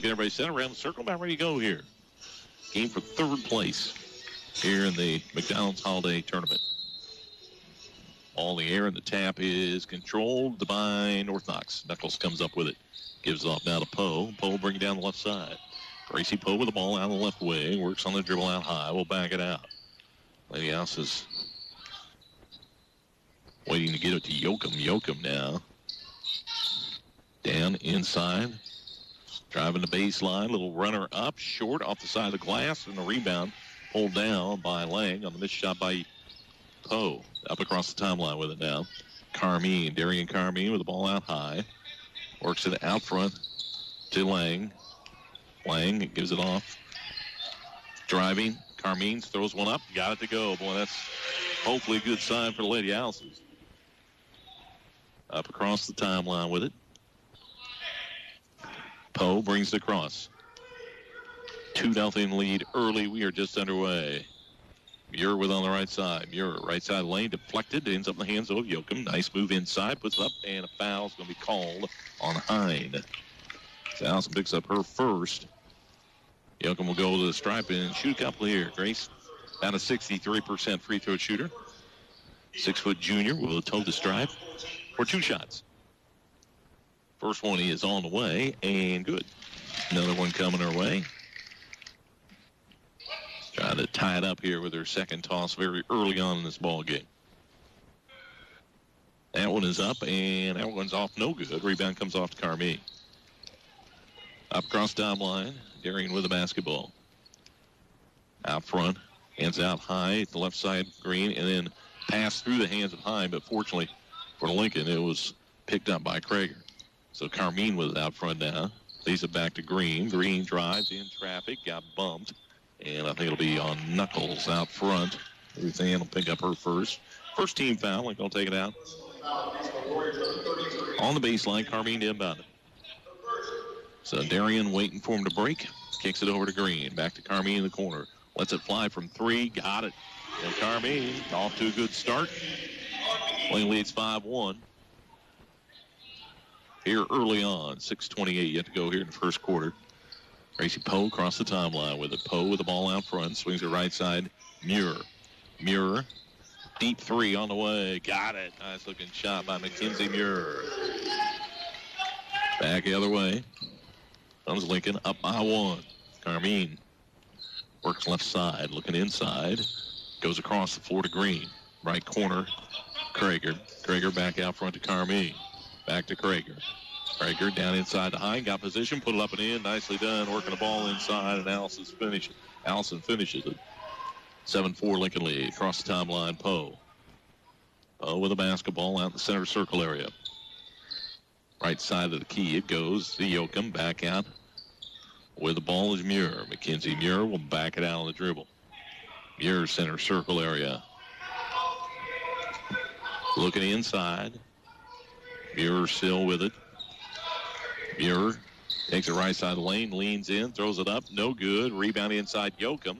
Get everybody set around the circle, about ready to go here. Game for third place here in the McDonald's Holiday Tournament. All the air and the tap is controlled by North Knox. Knuckles comes up with it. Gives it off now to Poe. Poe bringing it down the left side. Gracie Poe with the ball out the left wing. Works on the dribble out high. We'll back it out. Lady House is waiting to get it to Yoakum. Yoakum now. Down inside. Driving the baseline. Little runner up. Short off the side of the glass. And the rebound pulled down by Lang on the missed shot by Poe. Up across the timeline with it now. Carmine. Darian Carmine with the ball out high. Works it out front to Lang. Lang gives it off. Driving. Carmine throws one up. Got it to go. Boy, that's hopefully a good sign for the Lady Houses. Up across the timeline with it. Poe brings it across. 2-0 lead early. We are just underway. Muir with on the right side. Muir, right side lane, deflected. Ends up in the hands of Yoakum. Nice move inside. Puts it up, and a foul's going to be called on Hine. So Allison picks up her first. Yoakum will go to the stripe and shoot a couple here. Grace, about a 63% free throw shooter. 6-foot junior will toe the stripe for 2 shots. First one is on the way, and good. Another one coming her way. Trying to tie it up here with her second toss very early on in this ball game. That one is up, and that one's off no good. Rebound comes off to Carmine. Up across timeline, Darian with the basketball. Out front, hands out high at the left side, Green, and then passed through the hands of Hine, but fortunately for Lincoln, it was picked up by Krager. So Carmine with it out front now. Leaves it back to Green. Green drives in traffic, got bumped. And I think it'll be on Knuckles out front. Ruthann will pick up her first. First team foul. Like they'll take it out. On the baseline, Carmine inbound it. So Darian waiting for him to break. Kicks it over to Green. Back to Carmine in the corner. Lets it fly from 3. Got it. And Carmine off to a good start. Lane leads 5-1. Here early on. 6:28 yet to go here in the first quarter. Gracie Poe across the timeline with it. Poe with the ball out front. Swings it right side. Muir. Muir. Deep 3 on the way. Got it. Nice looking shot by Mackenzie Muir. Back the other way. Comes Lincoln up by 1. Carmine works left side. Looking inside. Goes across the floor to Green. Right corner. Krager. Krager back out front to Carmine. Back to Krager. Krager down inside to Hine, got position, put it up and in, nicely done, working the ball inside, and Allison finishes it. 7-4 Lincoln lead, across the timeline, Poe. Poe with a basketball out in the center circle area. Right side of the key, it goes to Yoakum, back out. With the ball is Muir. Mackenzie Muir will back it out on the dribble. Muir center circle area. Looking inside. Muir still with it. Muir takes it right side of the lane, leans in, throws it up, no good. Rebound inside Yoakum.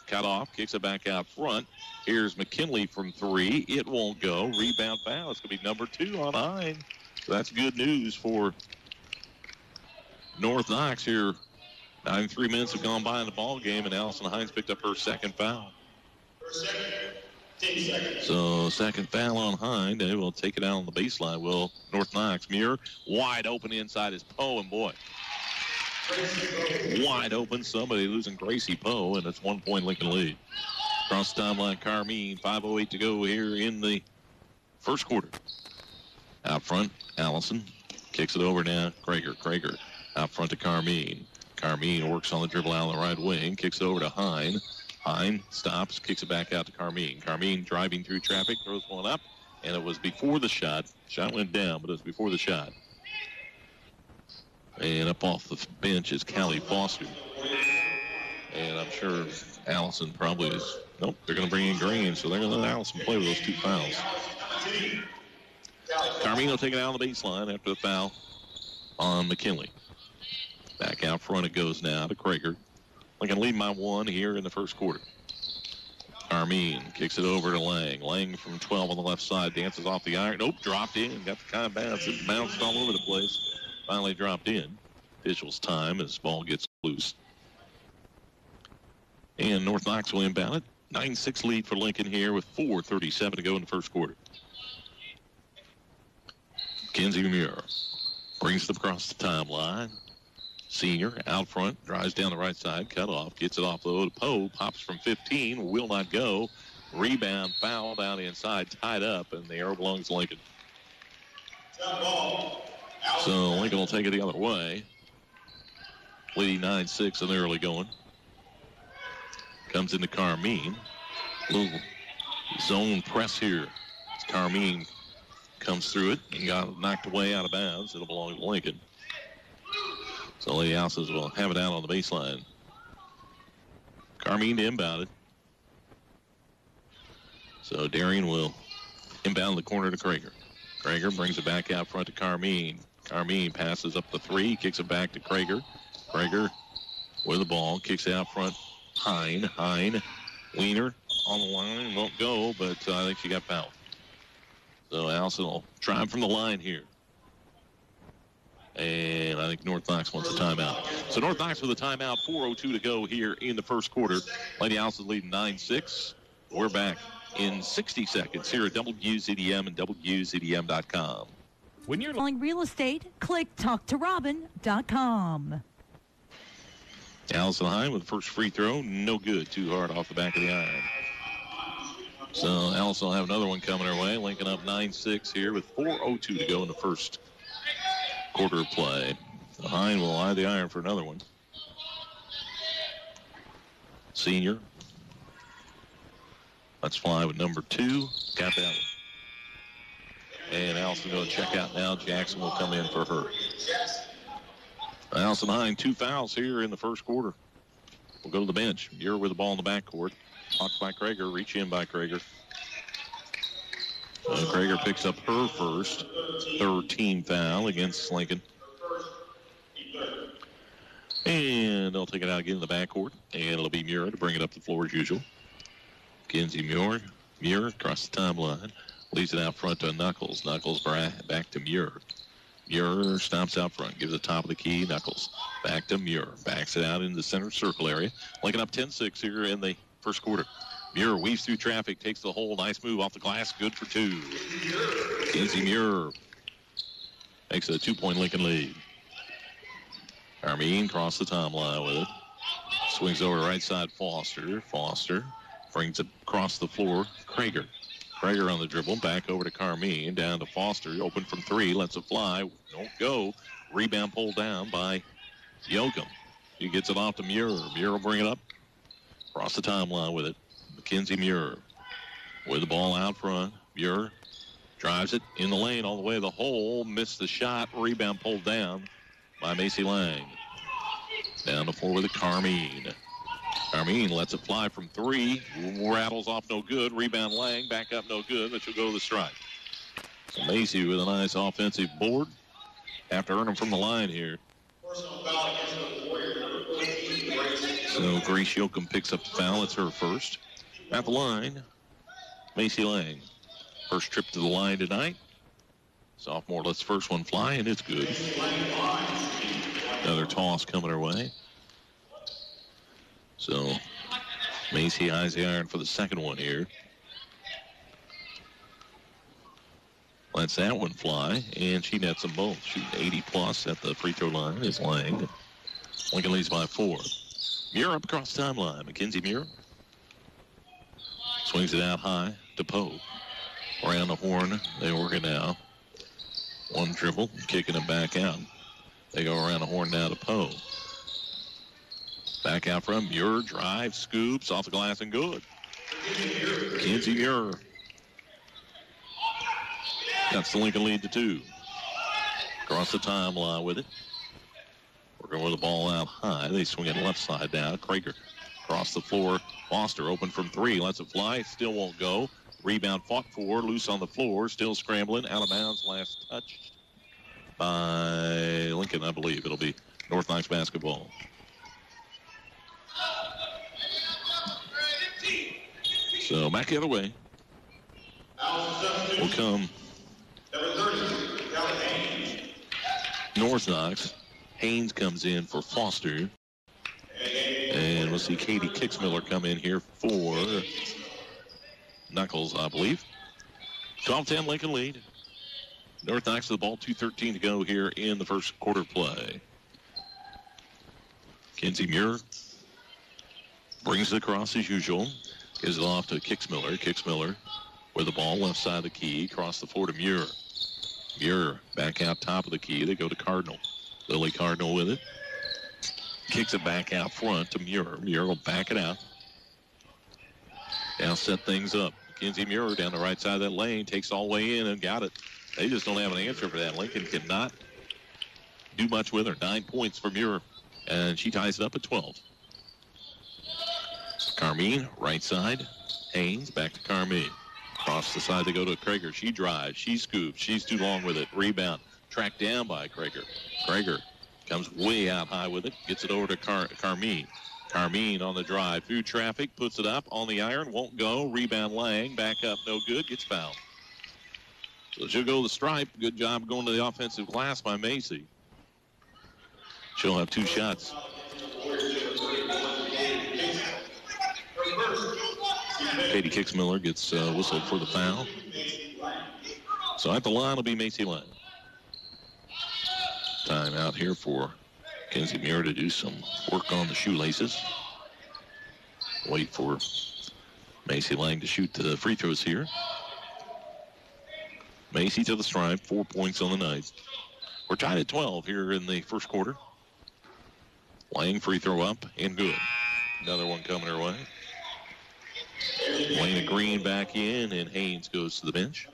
Cut off, kicks it back out front. Here's McKinley from 3. It won't go. Rebound foul. It's going to be number 2 on Hine. So that's good news for North Knox here. 93 minutes have gone by in the ball game, and Allison Hines picked up her second foul. So second foul on Hine. They will take it out on the baseline. Will North Knox. Muir wide open inside is Poe, and boy, wide open. Somebody losing Gracie Poe, and it's 1 point Lincoln lead. Across the timeline, Carmine. 5:08 to go here in the first quarter. Out front, Allison kicks it over now. Krager out front to Carmine. Carmine works on the dribble out on the right wing. Kicks it over to Hine. Hine stops, kicks it back out to Carmine. Carmine driving through traffic, throws one up, and it was before the shot. Shot went down, but it was before the shot. And up off the bench is Callie Foster. And I'm sure Allison probably is. Nope, they're going to bring in Green, so they're going to let Allison play with those 2 fouls. Carmine will take it out on the baseline after the foul on McKinley. Back out front it goes now to Krager. Lincoln lead by 1 here in the first quarter. Carmine kicks it over to Lang. Lang from 12 on the left side dances off the iron. Nope, dropped in. Got the kind of bounce. It bounced all over the place. Finally dropped in. officials' time as ball gets loose. And North Knox will inbound it. 9-6 lead for Lincoln here with 4:37 to go in the first quarter. Kenzie Muir brings it across the timeline. Senior out front, drives down the right side, cut off, gets it off though to Poe, pops from 15, will not go. Rebound, foul down inside, tied up, and the arrow belongs to Lincoln. So Lincoln will take it the other way. Leading 9-6 in the early going. Comes into Carmine. Little zone press here. Carmine comes through it and got knocked away out of bounds. It'll belong to Lincoln. So Lady Houses will have it out on the baseline. Carmine to inbound it. So Darian will inbound the corner to Krager. Krager brings it back out front to Carmine. Carmine passes up the three, kicks it back to Krager. Krager with the ball, kicks it out front. Hine. Wiener on the line, won't go, but I think she got fouled. So Allison will try from the line here. And I think North Knox wants a timeout. So North Knox with a timeout, 4:02 to go here in the first quarter. Lady Allison leading 9-6. We're back in 60 seconds here at WZDM and WZDM.com. When you're selling real estate, click talktorobin.com. Allison Hine with the first free throw. No good. Too hard off the back of the iron. So Allison will have another one coming her way. Lincoln up 9-6 here with 4:02 to go in the first quarter of play. Hine will eye the iron for another one. Senior. Let's fly with number 2. Got that one. And Allison going to check out now. Jackson will come in for her. Allison Hine, 2 fouls here in the first quarter. We'll go to the bench. Muir with the ball in the backcourt. Blocked by Krager. Reach in by Krager. Krager picks up her first 13 foul against Lincoln. And they'll take it out again in the backcourt. And it'll be Muir to bring it up the floor as usual. Kenzie Muir. Muir across the timeline. Leaves it out front to Knuckles. Knuckles back to Muir. Muir stops out front. Gives the top of the key. Knuckles back to Muir. Backs it out in the center circle area. Lincoln up 10-6 here in the first quarter. Muir weaves through traffic. Takes the hole. Nice move off the glass. Good for 2. Kenzie Muir makes it a 2-point Lincoln lead. Carmine across the timeline with it. Swings over to right side. Foster brings it across the floor. Krager on the dribble. Back over to Carmine. Down to Foster. Open from 3. Lets it fly. Don't go. Rebound pulled down by Yoakum. He gets it off to Muir. Muir will bring it up. Across the timeline with it. Mackenzie Muir with the ball out front. Muir drives it in the lane all the way to the hole. Missed the shot. Rebound pulled down by Macy Lang. Down the floor with it, Carmine. Carmine lets it fly from 3. Rattles off, no good. Rebound Lang, back up, no good, but she'll go to the strike. So Macy with a nice offensive board. Have to earn them from the line here. So Grace Yoakum picks up the foul. It's her first. At the line, Macy Lang. First trip to the line tonight. Sophomore lets the first one fly, and it's good. Another toss coming her way. So Macy eyes the iron for the second one here. Lets that one fly, and she nets them both. Shooting 80-plus at the free throw line is Lang. Lincoln leads by 4. Muir up across the timeline. Mackenzie Muir swings it out high to Poe. Around the horn, they work it now. One dribble, kicking it back out. They go around the horn now to Poe. Back out from Muir, drive, scoops, off the glass and good. Kenzie Muir. That's the Lincoln lead to 2. Across the timeline with it. Working with the ball out high. They swing it left side now. Krager across the floor. Foster open from 3. Lets it fly. Still won't go. Rebound fought for. Loose on the floor. Still scrambling. Out of bounds. Last touch by Lincoln, I believe. It'll be North Knox basketball. So back the other way. Will come North Knox. Haynes comes in for Foster. And we'll see Katie Kixmiller come in here for Knuckles, I believe. 12-10 Lincoln lead. North Knox to the ball, 2:13 to go here in the first quarter play. Kenzie Muir brings it across as usual. Gives it off to Kixmiller. Kixmiller with the ball left side of the key. Across the floor to Muir. Muir back out top of the key. They go to Cardinal. Lily Cardinal with it. Kicks it back out front to Muir. Muir will back it out. Now set things up. Kenzie Muir down the right side of that lane. Takes all the way in and got it. They just don't have an answer for that. Lincoln cannot do much with her. 9 points for Muir. And she ties it up at 12. Carmine, right side. Haynes, back to Carmine. Across the side they go to Krager. She drives. She scoops. She's too long with it. Rebound. Tracked down by Krager. Krager comes way out high with it. Gets it over to Carmine. Carmine on the drive. Through traffic. Puts it up on the iron. Won't go. Rebound Lang. Back up. No good. Gets fouled. So she'll go to the stripe. Good job going to the offensive glass by Macy. She'll have 2 shots. Katie Kixmiller gets whistled for the foul. So at the line will be Macy Lang. Time out here for Kenzie Muir to do some work on the shoelaces. Wait for Macy Lang to shoot the free throws here. Macy to the stripe, 4 points on the night. We're tied at 12 here in the first quarter. Lang free throw up and good. Another one coming her way. Lena Green back in, and Haynes goes to the bench.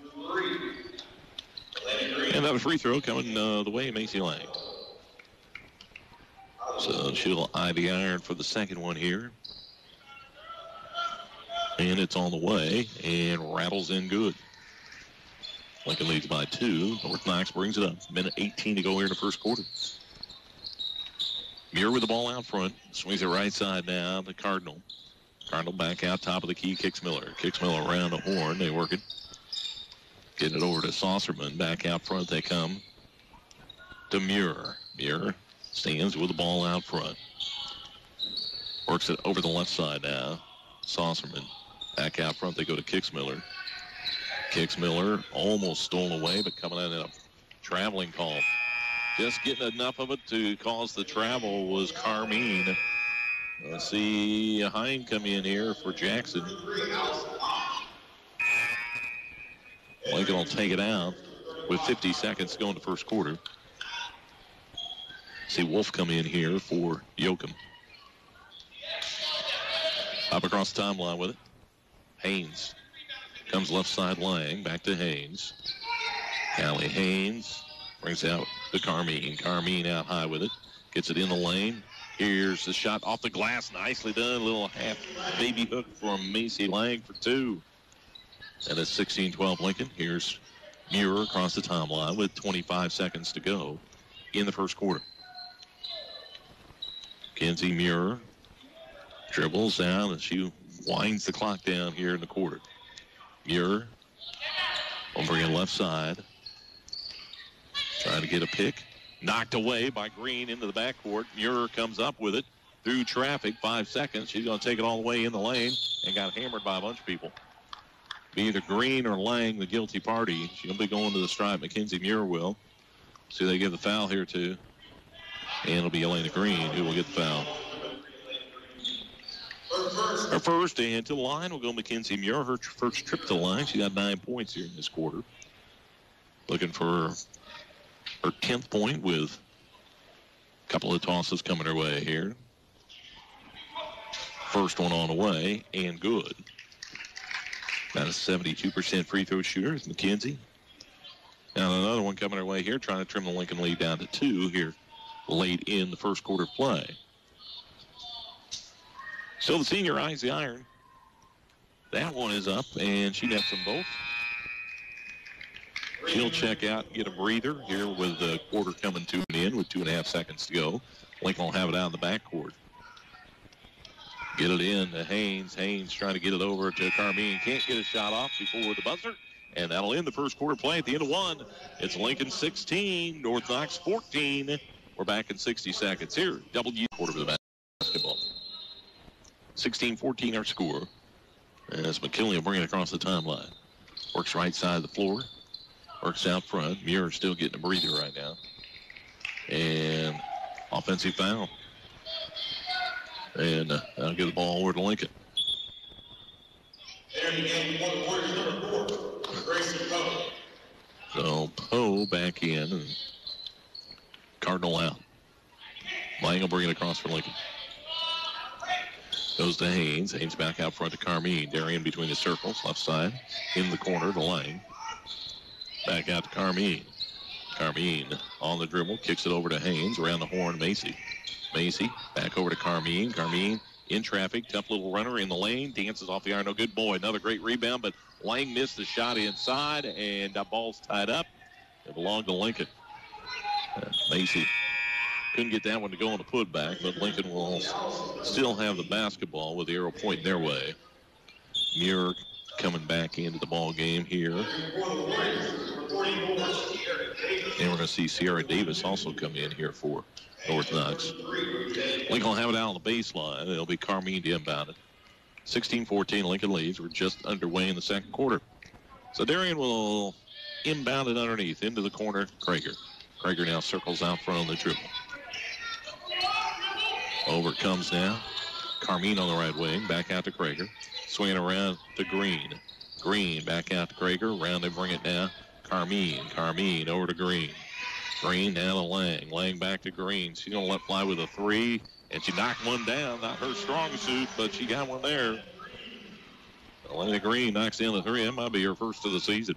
And another free throw coming the way of Macy Lang. So she'll eye the iron for the second one here. And it's on the way, and rattles in good. Lincoln leads by 2. North Knox brings it up. Minute 18 to go here in the first quarter. Muir with the ball out front. Swings it right side now to Cardinal. Cardinal back out top of the key. Kixmiller. Kixmiller around the horn. They work it. Getting it over to Saucerman. Back out front they come to Muir. Muir stands with the ball out front. Works it over the left side now. Saucerman. Back out front they go to Kixmiller. Kixmiller almost stolen away, but coming out in a traveling call. Just getting enough of it to cause the travel was Carmine. Let's see Hine come in here for Jackson. Lincoln will take it out with 50 seconds to go in the first quarter. See Wolf come in here for Yoakum. Up across the timeline with it. Haynes comes left side Lang. Back to Haynes. Callie Haynes brings out to Carmine. Carmine out high with it. Gets it in the lane. Here's the shot off the glass. Nicely done. A little half baby hook from Macy Lang for 2. And it's 16-12 Lincoln. Here's Muir across the timeline with 25 seconds to go in the first quarter. Kenzie Muir dribbles down and she winds the clock down here in the quarter. Muir over in left side. Trying to get a pick. Knocked away by Green into the backcourt. Muir comes up with it through traffic. 5 seconds. She's going to take it all the way in the lane and got hammered by a bunch of people. Be either Green or Lang the guilty party. She'll be going to the stripe. Mackenzie Muir will. See, they give the foul here, too. And it'll be Elena Green who will get the foul. Her first, and to the line will go Mackenzie Muir. Her first trip to the line. She got 9 points here in this quarter. Looking for her 10th point with a couple of tosses coming her way here. First one on the way, and good. Got a 72% free throw shooter is McKenzie. Now another one coming her way here, trying to trim the Lincoln lead down to 2 here late in the first quarter play. So the senior eyes the iron. That one is up, and she nets them both. She'll check out and get a breather here with the quarter coming to an end with 2.5 seconds to go. Lincoln will have it out in the backcourt. Get it in to Haynes. Haynes trying to get it over to Carmine. Can't get a shot off before the buzzer. And that'll end the first quarter play at the end of 1. It's Lincoln 16, North Knox 14. We're back in 60 seconds. Here, W quarter of the basketball. 16-14 our score. As McKinley will bring it across the timeline. Works right side of the floor. Works out front. Muir still getting a breather right now. And offensive foul. And I'll give the ball over to Lincoln. So Poe back in and Cardinal out. Lang will bring it across for Lincoln. Goes to Haynes. Haynes back out front to Carmine. Darian between the circles. Left side. In the corner to Lang. Back out to Carmine. Carmine on the dribble. Kicks it over to Haynes. Around the horn, Macy. Macy back over to Carmine. Carmine in traffic. Tough little runner in the lane. Dances off the iron. No good. Boy, another great rebound. But Lang missed the shot inside. And the ball's tied up. It belonged to Lincoln. Macy couldn't get that one to go on the putback. But Lincoln will still have the basketball with the arrow pointing their way. Muir coming back into the ball game here. And we're going to see Sierra Davis also come in here for North Knox. Lincoln will have it out on the baseline. It'll be Carmine to inbound it. 16-14, Lincoln leads. We're just underway in the second quarter. So Darian will inbound it underneath into the corner. Krager. Krager now circles out front on the dribble. Over it comes now. Carmine on the right wing. Back out to Krager. Swinging around to Green. Green back out to Krager. Around and bring it down. Carmine. Carmine over to Green. Green down to Lang. Lang back to Green. She's going to let fly with a three. And she knocked one down. Not her strong suit, but she got one there. Elena Green knocks down the three. That might be her first of the season.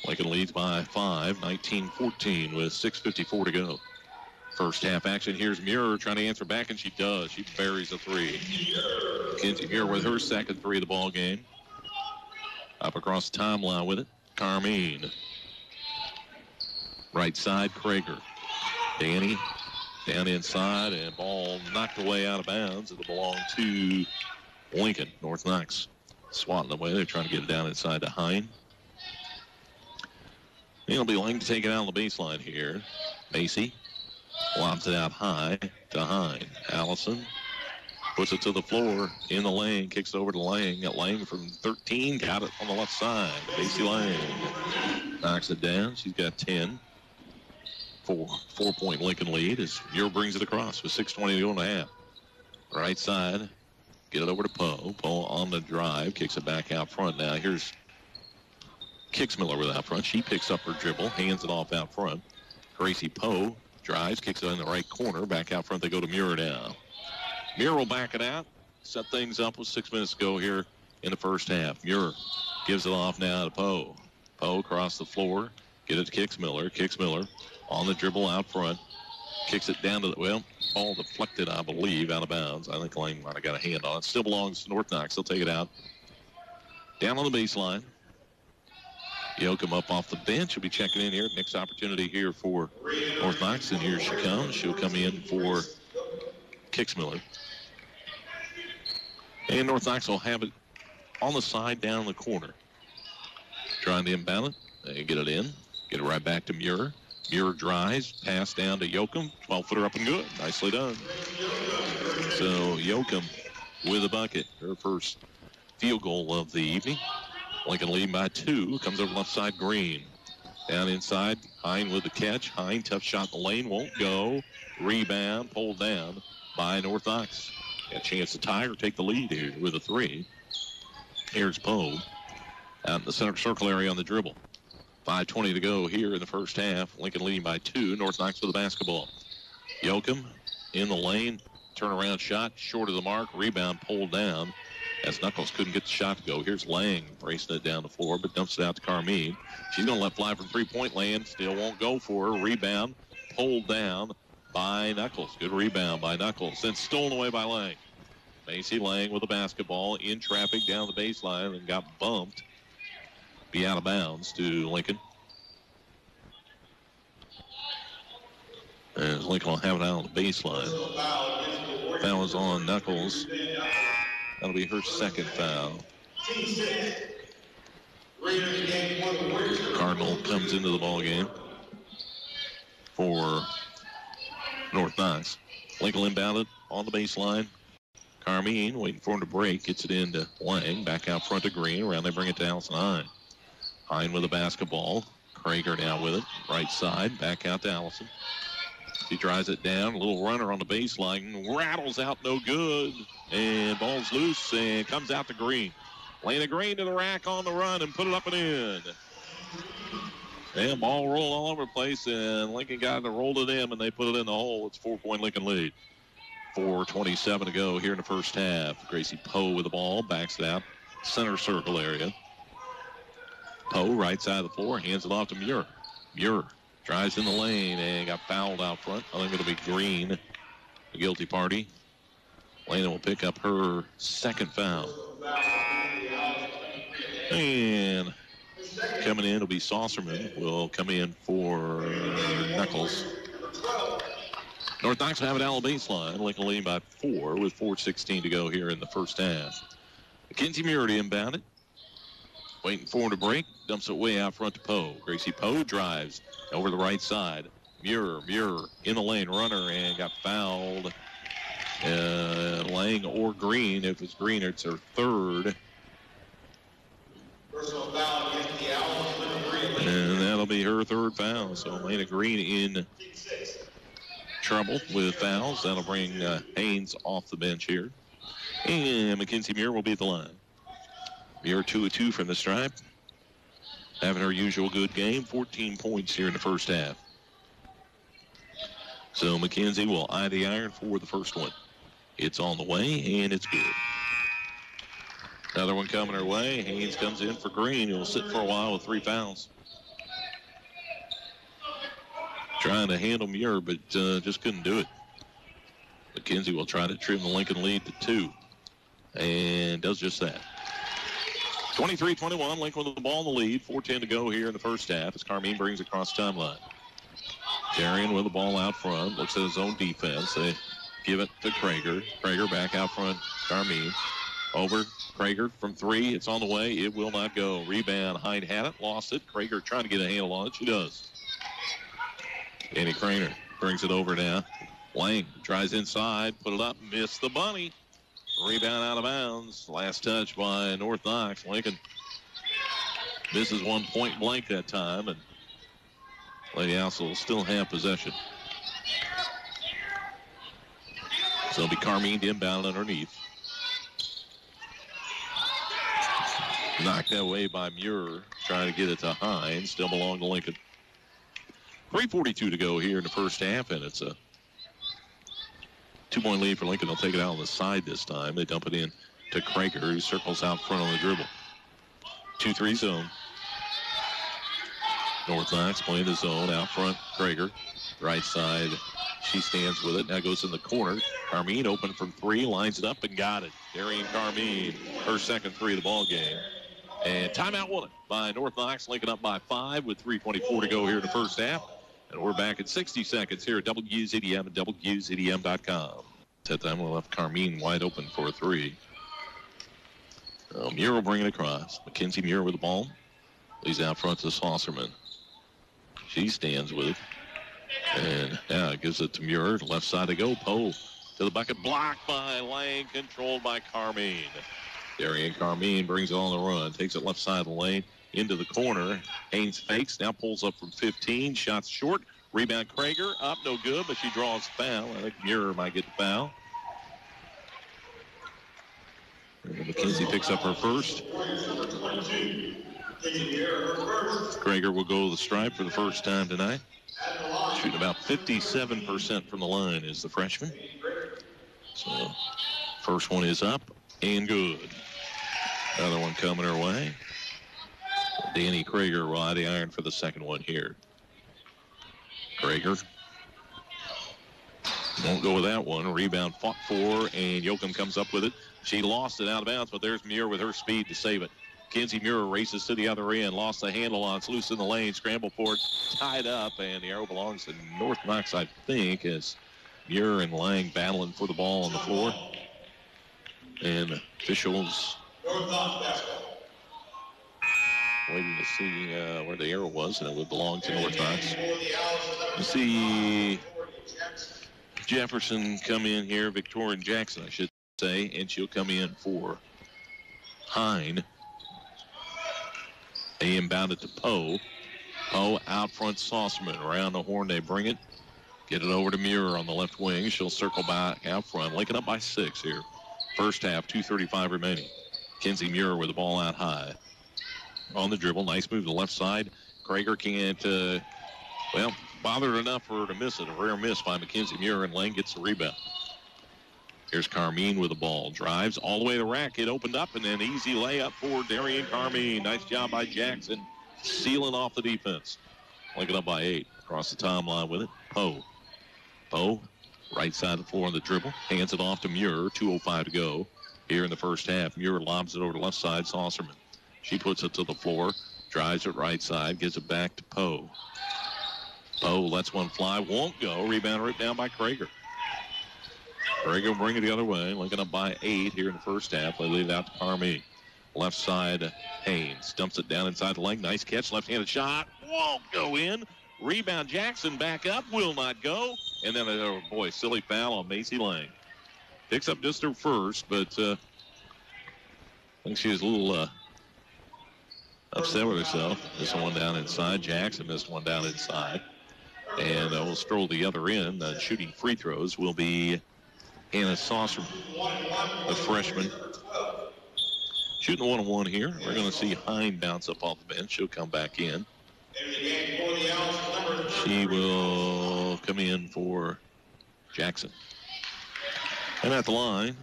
Lincoln leads by 5, 19-14 with 6:54 to go. First half action. Here's Muir trying to answer back, and she does. She buries a three. Kenzie Muir with her second three of the ball game. Up across the timeline with it. Carmine. Right side, Krager. Danny down inside, and ball knocked away out of bounds. It'll belong to Lincoln. North Knox swatting away. They're trying to get it down inside to Hine. It'll be Lang to take it out on the baseline here. Macy lobs it out high to Hine. Allison puts it to the floor in the lane. Kicks it over to Lang. Got Lang from 13. Got it on the left side. Macy Lang knocks it down. She's got 10. 4-point Lincoln lead as Muir brings it across with 6:20 to go in the half. Right side. Get it over to Poe. Poe on the drive. Kicks it back out front now. Here's Kicksmiller with out front. She picks up her dribble. Hands it off out front. Gracie Poe drives. Kicks it in the right corner. Back out front. They go to Muir now. Muir will back it out. Set things up with 6 minutes to go here in the first half. Muir gives it off now to Poe. Poe across the floor. Get it to Kicksmiller. Kicksmiller on the dribble out front. Kicks it down to the, well, ball deflected, I believe, out of bounds. I think Lang might have got a hand on it. Still belongs to North Knox. They'll take it out. Down on the baseline. Yoakum up off the bench. She'll be checking in here. Next opportunity here for North Knox. And here she comes. She'll come in for Kicksmiller. And North Knox will have it on the side down in the corner. Trying to inbound it. They get it in. Get it right back to Muir. Muir drives, pass down to Yoakum. 12-footer up and good. Nicely done. So Yoakum with a bucket. Her first field goal of the evening. Lincoln leading by 2. Comes over left side, Green. Down inside, Hine with the catch. Hine, tough shot in the lane, won't go. Rebound, pulled down by North Knox. Got a chance to tie or take the lead here with a 3. Here's Poe out in the center circle area on the dribble. 5:20 to go here in the first half. Lincoln leading by 2. North Knox with the basketball. Yoakum in the lane. Turnaround shot. Short of the mark. Rebound pulled down as Knuckles couldn't get the shot to go. Here's Lang racing it down the floor, but dumps it out to Carmine. She's going to let fly from three-point land. Still won't go for her. Rebound pulled down by Knuckles. Good rebound by Knuckles. Then stolen away by Lang. Macy Lang with the basketball in traffic down the baseline and got bumped. Be out of bounds to Lincoln. As Lincoln will have it out on the baseline. Foul is on Knuckles. That'll be her second foul. Cardinal comes into the ball game for North Knox. Lincoln inbounded on the baseline. Carmine waiting for him to break. Gets it into Lang. Back out front to Green. Around they bring it to Allison Hine. Hine with the basketball. Krager now with it. Right side. Back out to Allison. She drives it down. A little runner on the baseline. Rattles out no good. And ball's loose and comes out to Green. Lena Green to the rack on the run and put it up and in. And ball rolled all over the place, and Lincoln got it and rolled it in, and they put it in the hole. It's 4-point Lincoln lead. 4:27 to go here in the first half. Gracie Poe with the ball, backs it out, center circle area. Poe, right side of the floor, hands it off to Muir. Muir drives in the lane and got fouled out front. I think it'll be Green, the guilty party. Lena will pick up her second foul. And coming in will be Saucerman. Will come in for Knuckles. North Knox will have it down the baseline. Lincoln leading by 4 with 4:16 to go here in the first half. Mackenzie Muir to inbound it. Waiting for him to break. Dumps it way out front to Poe. Gracie Poe drives over the right side. Muir in the lane. Runner and got fouled. Lang or Green. If it's Green, it's her third. Personal foul against the Owls. And that'll be her third foul. So Lena Green in trouble with fouls. That'll bring Haynes off the bench here. And Mackenzie Muir will be at the line. Muir 2 of 2 from the stripe. Having her usual good game. 14 points here in the first half. So Mackenzie will eye the iron for the first one. It's on the way, and it's good. Another one coming her way. Haynes comes in for Green. He'll sit for a while with 3 fouls. Trying to handle Muir, but just couldn't do it. Mackenzie will try to trim the Lincoln lead to 2. And does just that. 23-21, Lincoln with the ball in the lead. 4:10 to go here in the first half as Carmine brings across the timeline. Darian with the ball out front. Looks at his own defense. They give it to Krager. Krager back out front. Carmine. Over. Krager from 3. It's on the way. It will not go. Rebound. Hyde had it. Lost it. Krager trying to get a handle on it. She does. Danny Craner brings it over now. Lang tries inside. Put it up. Missed the bunny. Rebound out of bounds. Last touch by North Knox. Lincoln misses one point blank that time. And Lady House will still have possession. So it'll be Carmine inbound underneath. Knocked that way by Muir. Trying to get it to Hines. Still belong to Lincoln. 3:42 to go here in the first half, and it's a 2-point lead for Lincoln. They'll take it out on the side this time. They dump it in to Krager, who circles out front on the dribble. 2-3 zone. North Knox playing the zone out front. Krager, right side. She stands with it. Now goes in the corner. Carmine open from 3, lines it up and got it. Darian Carmine, her second 3 of the ball game. And timeout won it by North Knox. Lincoln up by 5 with 3:24 to go here in the first half. And we're back at 60 seconds here at WZDM and WZDM.com. That time we'll have Carmine wide open for a 3. Muir will bring it across. Mackenzie Muir with the ball. Leads out front to Saucerman. She stands with it. And now gives it to Muir. Left side to go. Poe to the bucket. Blocked by Lang. Controlled by Carmine. Darian Carmine brings it on the run. Takes it left side of the lane. Into the corner. Haynes fakes. Now pulls up from 15. Shots short. Rebound Krager. Up. No good, but she draws foul. I think Muir might get the foul. And McKenzie picks up her first. Krager will go to the stripe for the first time tonight. Shooting about 57% from the line is the freshman. So first one is up and good. Another one coming her way. Danny Krager will eye the iron for the second one here. Krager won't go with that one. Rebound fought for, and Yoakum comes up with it. She lost it out of bounds, but there's Muir with her speed to save it. Kenzie Muir races to the other end, lost the handle on it. It's loose in the lane, scramble for it, tied up, and the arrow belongs to North Knox, I think, as Muir and Lang battling for the ball on the floor. And officials waiting to see where the arrow was, and it would belong to North Knox. You see Jefferson come in here, Victoria Jackson, I should say, and she'll come in for Hine. They inbound it to Poe. Poe out front, Saucerman. Around the horn, they bring it. Get it over to Muir on the left wing. She'll circle back out front. Lincoln up by 6 here. First half, 2:35 remaining. Kinsey Muir with the ball out high. On the dribble, nice move to the left side. Krager can't, bothered enough for her to miss it. A rare miss by Mackenzie Muir, and Lang gets the rebound. Here's Carmine with the ball. Drives all the way to the rack. It opened up, and then easy layup for Darian Carmine. Nice job by Jackson, sealing off the defense. Lincoln up by 8. Across the timeline with it. Poe, right side of the floor on the dribble. Hands it off to Muir. 2:05 to go here in the first half. Muir lobs it over to left side. Saucerman. She puts it to the floor. Drives it right side. Gives it back to Poe. Poe lets one fly. Won't go. Rebound ripped down by Krager. Krager will bring it the other way. Lincoln up by 8 here in the first half. They leave it out to Carmine. Left side, Haynes. Dumps it down inside the lane. Nice catch. Left-handed shot. Won't go in. Rebound Jackson back up. Will not go. And then, silly foul on Macy Lang. Picks up just her first, but I think she was a little upset with herself. Missed one down inside. Jackson missed one down inside. And we'll stroll the other end. Shooting free throws will be Hannah Saucer, the freshman. Shooting the 1-on-1 here. We're going to see Hine bounce up off the bench. She'll come back in. She will come in for Jackson. And at the line,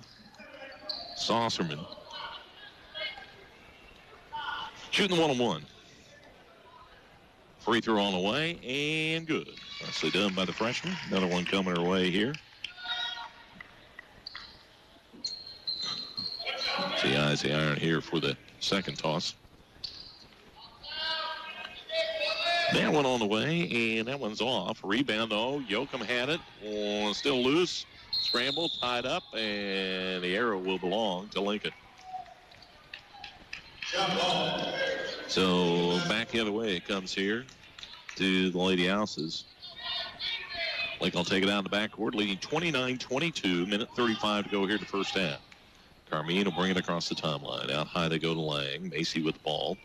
Saucerman. Shooting the 1-on-1. Free throw on the way, and good. Nicely done by the freshman. Another one coming her way here. She eyes the iron here for the second toss. That one on the way, and that one's off. Rebound, Yoakum had it. Still loose. Scramble, tied up, and the arrow will belong to Lincoln. So back the other way it comes here to the Lady Houses. Lincoln will take it out in the backcourt, leading 29-22. Minute 35 to go here in the first half. Carmine will bring it across the timeline. Out high they go to Lang. Macy with the ball.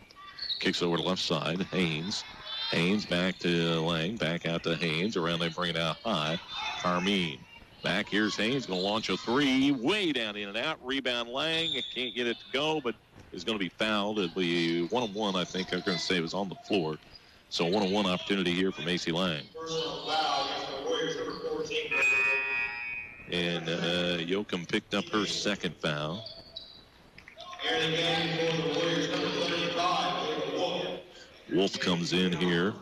Kicks over to left side. Haynes. Haynes back to Lang. Back out to Haynes. Around they bring it out high. Carmine. Back, here's Haynes. Going to launch a three. Way down in and out. Rebound Lang. Can't get it to go, but is going to be fouled. It'll be 1-on-1, I think. I was going to say it was on the floor. So 1-on-1 opportunity here for Macy Lang. Personal foul against the Warriors, number 14. And Yoakum picked up her second foul. And again for the Warriors, number 35, Wolf. Wolf comes in here.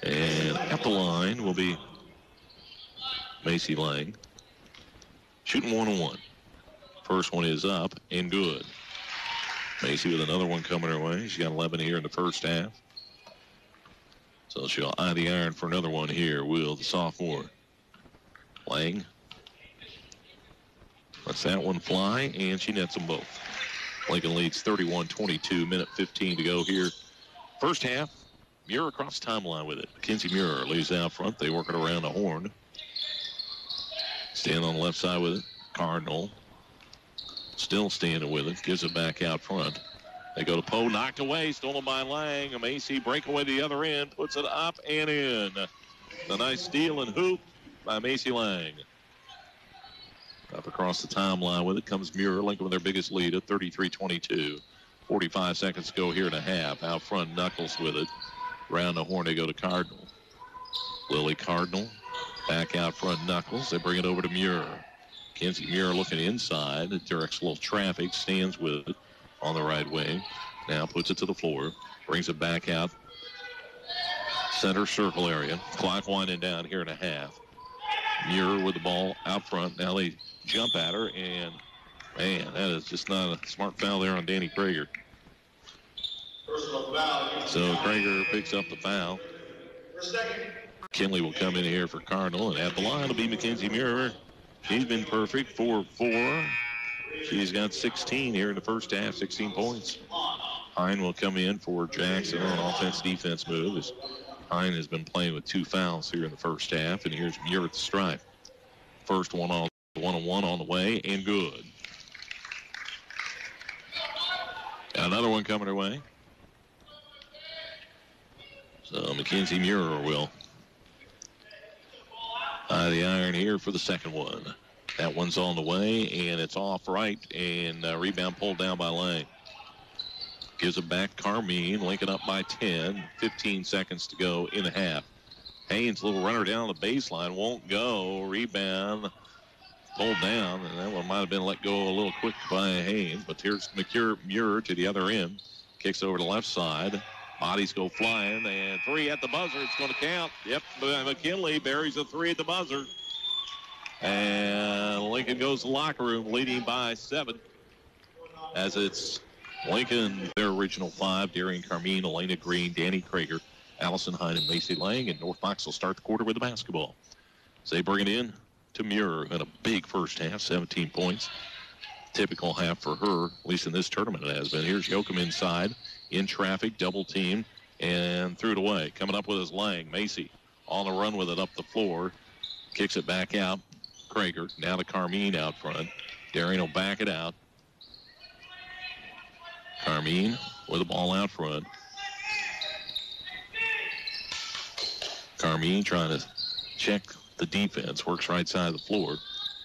And at the line will be Macy Lang. Shooting 1-on-1. First one is up and good. Macy with another one coming her way. She's got 11 here in the first half. So she'll eye the iron for another one here, will the sophomore. Lang lets that one fly, and she nets them both. Lincoln leads 31-22, minute 15 to go here. First half, Muir across the timeline with it. Mackenzie Muir leaves out front. They work it around the horn. Stand on the left side with it. Cardinal still standing with it. Gives it back out front. They go to Poe, knocked away, stolen by Lang. Macy breakaway to the other end, puts it up and in. A nice steal and hoop by Macy Lang. Up across the timeline with it comes Muir. Lincoln with their biggest lead at 33-22. 45 seconds to go here in a half. Out front, Knuckles with it. Round the horn, they go to Cardinal. Lily Cardinal. Back out front, Knuckles. They bring it over to Muir. Kinsey Muir looking inside. Directs a little traffic. Stands with it on the right wing. Now puts it to the floor. Brings it back out. Center circle area. Clock winding down here in a half. Muir with the ball out front. Now they jump at her, and man, that is just not a smart foul there on Danny Krager. So Krager picks up the foul. Kinley will come in here for Cardinal, and at the line will be Mackenzie Muir. She's been perfect, 4 of 4. She's got 16 here in the first half, 16 points. Hine will come in for Jackson on an offense-defense move as Hine has been playing with 2 fouls here in the first half, and here's Muir at the stripe. First one-on-one on the way, and good. Got another one coming her way. So Mackenzie Muir will eye the iron here for the second one. That one's on the way, and it's off right, and rebound pulled down by Lang. Gives it back Carmine. Lincoln up by 10. 15 seconds to go in the half. Haynes, little runner down the baseline, won't go. Rebound pulled down, and that one might have been let go a little quick by Haynes. But here's Muir to the other end. Kicks over to the left side. Bodies go flying, and 3 at the buzzer. It's going to count. Yep, McKinley buries a 3 at the buzzer. And Lincoln goes to the locker room, leading by 7. As it's Lincoln, their original 5, Darian Carmine, Elena Green, Danny Krager, Allison Hine, and Macy Lang. And North Knox will start the quarter with the basketball. So they bring it in to Muir in a big first half, 17 points. Typical half for her, at least in this tournament it has been. Here's Yoakum inside, in traffic, double team, and threw it away. Coming up with his Lang. Macy on the run with it up the floor. Kicks it back out. Krager, now to Carmine out front. Darian will back it out. Carmine with the ball out front. Carmine trying to check the defense. Works right side of the floor.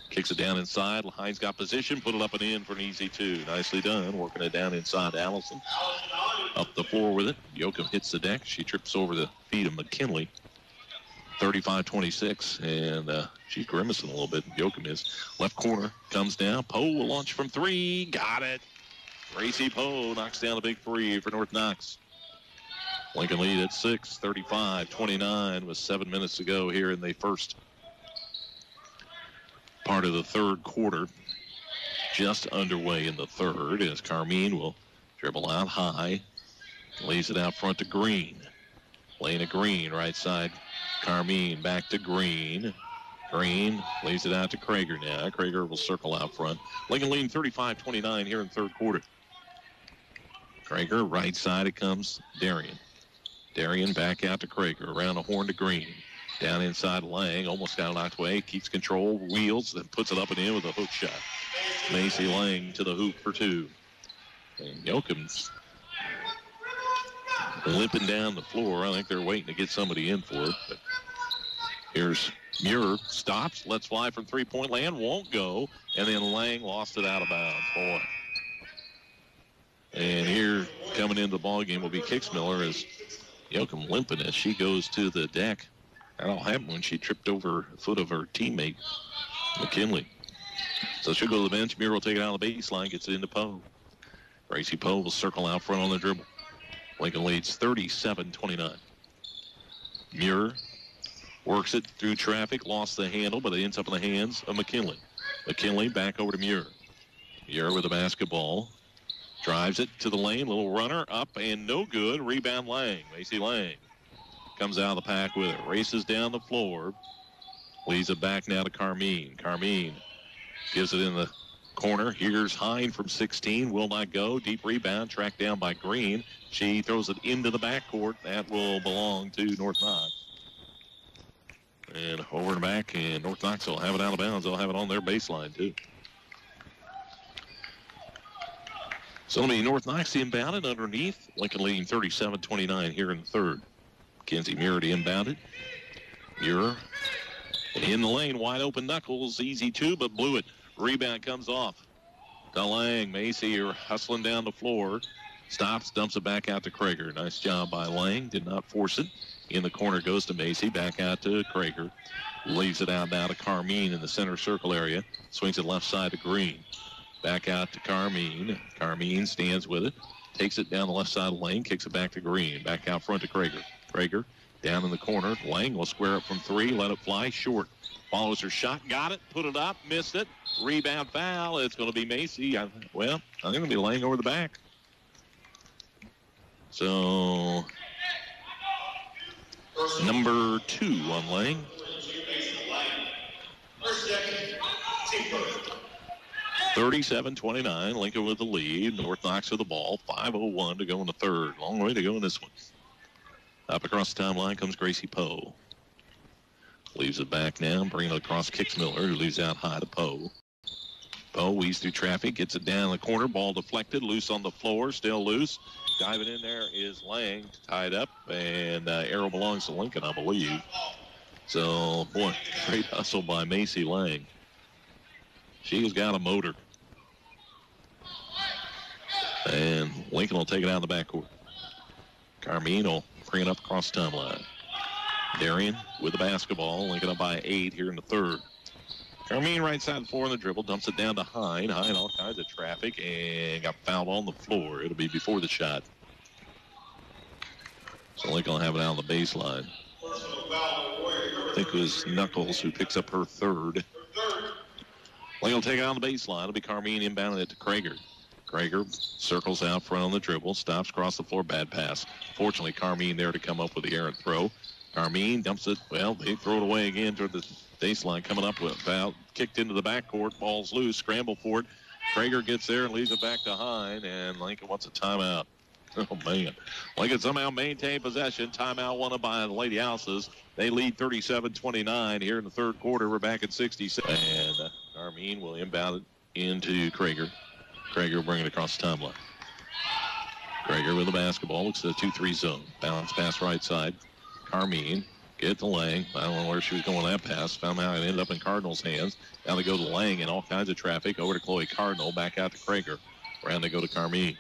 Kicks it down inside. Hines got position. Put it up and in for an easy 2. Nicely done. Working it down inside to Allison. Up the floor with it. Yoakum hits the deck. She trips over the feet of McKinley. 35-26. And she's grimacing a little bit. Yoakum is. Left corner. Comes down. Poe will launch from 3. Got it. Gracie Poe knocks down a big 3 for North Knox. Lincoln lead at 6, 35-29 with 7 minutes to go here in the first part of the third quarter. Just underway in the third as Carmine will dribble out high. Lays it out front to Green. Lane to Green, right side. Carmine back to Green. Green lays it out to Krager now. Krager will circle out front. Lincoln leading 35-29 here in the third quarter. Krager, right side it comes Darian. Darian back out to Krager. Around the horn to Green. Down inside Lang. Almost got knocked away. Keeps control. Wheels. Then puts it up and in with a hook shot. Macy Lang to the hoop for 2. And Yoakum's limping down the floor. I think they're waiting to get somebody in for it. But here's Muir. Stops. Lets fly from three-point land. Won't go. And then Lang lost it out of bounds. Boy. And here coming into the ballgame will be Kixmiller as Yoakum limping as she goes to the deck. That all happened when she tripped over the foot of her teammate, McKinley. So she'll go to the bench. Muir will take it out of the baseline, gets it into Poe. Gracie Poe will circle out front on the dribble. Lincoln leads 37-29. Muir works it through traffic, lost the handle, but it ends up in the hands of McKinley. McKinley back over to Muir. Muir with the basketball. Drives it to the lane. Little runner up and no good. Rebound Lang. Macy Lang comes out of the pack with it. Races down the floor. Leads it back now to Carmine. Carmine gives it in the corner. Here's Hine from 16. Will not go. Deep rebound. Tracked down by Green. She throws it into the backcourt. That will belong to North Knox. And over and back. And North Knox will have it out of bounds. They'll have it on their baseline too. So it'll be North Knox inbounded underneath. Lincoln leading 37-29 here in the third. Mackenzie Muir to inbound it. Muir in the lane. Wide open Knuckles. Easy 2, but blew it. Rebound comes off. To Lang. Macy hustling down the floor. Stops, dumps it back out to Krager. Nice job by Lang. Did not force it. In the corner goes to Macy. Back out to Krager. Leaves it out now to Carmine in the center circle area. Swings it left side to Green. Back out to Carmine. Carmine stands with it. Takes it down the left side of the lane. Kicks it back to Green. Back out front to Krager. Krager down in the corner. Lang will square up from 3. Let it fly. Short. Follows her shot. Got it. Put it up. Missed it. Rebound foul. It's going to be Macy. I think it'll be Lang over the back. So, number 2 on Lang. 37-29. Lincoln with the lead. North Knox with the ball. 5:01 to go in the third. Long way to go in this one. Up across the timeline comes Gracie Poe. Leaves it back now, bringing it across, kicks Miller, who leaves out high to Poe. Poe weaves through traffic, gets it down the corner, ball deflected, loose on the floor, still loose. Diving in there is Lang, tied up, and arrow belongs to Lincoln, I believe. So, boy, great hustle by Macy Lang. She's got a motor. And Lincoln will take it out of the backcourt. Carmine will bring it up across the timeline. Darian with the basketball. Lincoln up by 8 here in the third. Carmine right side floor on the dribble. Dumps it down to Hine. Hine all kinds of traffic and got fouled on the floor. It'll be before the shot. So Lincoln will have it out on the baseline. I think it was Knuckles who picks up her third. Lincoln will take it on the baseline. It'll be Carmine inbounding it to Krager. Krager circles out front on the dribble, stops across the floor, bad pass. Fortunately, Carmine there to come up with the errant throw. Carmine dumps it, well, they throw it away again toward the baseline, coming up with foul, kicked into the backcourt, ball's loose, scramble for it. Krager gets there and leaves it back to Hine, and Lincoln wants a timeout. Oh, man. Lincoln somehow maintained possession. Timeout wanted by the Lady Houses. They lead 37-29 here in the third quarter. We're back at 66. And Carmine will inbound it into Krager. Krager will bring it across the timeline. Krager with the basketball. Looks at the 2-3 zone. Bounce pass right side. Carmine. Get it to Lang. I don't know where she was going that pass. Somehow it ended up in Cardinals' hands. Now they go to Lang in all kinds of traffic. Over to Chloe Cardinal. Back out to Krager. Around they go to Carmine.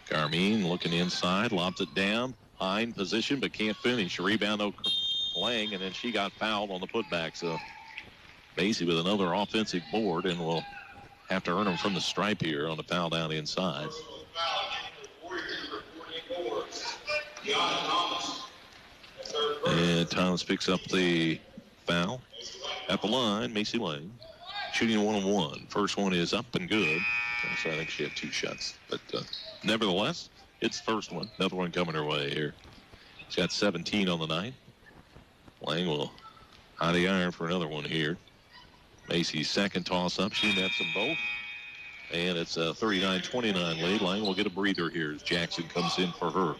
Carmine looking inside. Lobs it down. High in position but can't finish. Rebound to Lang, and then she got fouled on the putback. So Macy with another offensive board, and will have to earn them from the stripe here on the foul down inside. And Thomas picks up the foul at the line. Macy Lang shooting 1-on-1. First one is up and good. So I think she had 2 shots. But nevertheless, it's the first one. Another one coming her way here. She's got 17 on the night. Lang will hide the iron for another one here. Macy's second toss-up. She nets them both. And it's a 39-29 lead. Lang will get a breather here as Jackson comes in for her.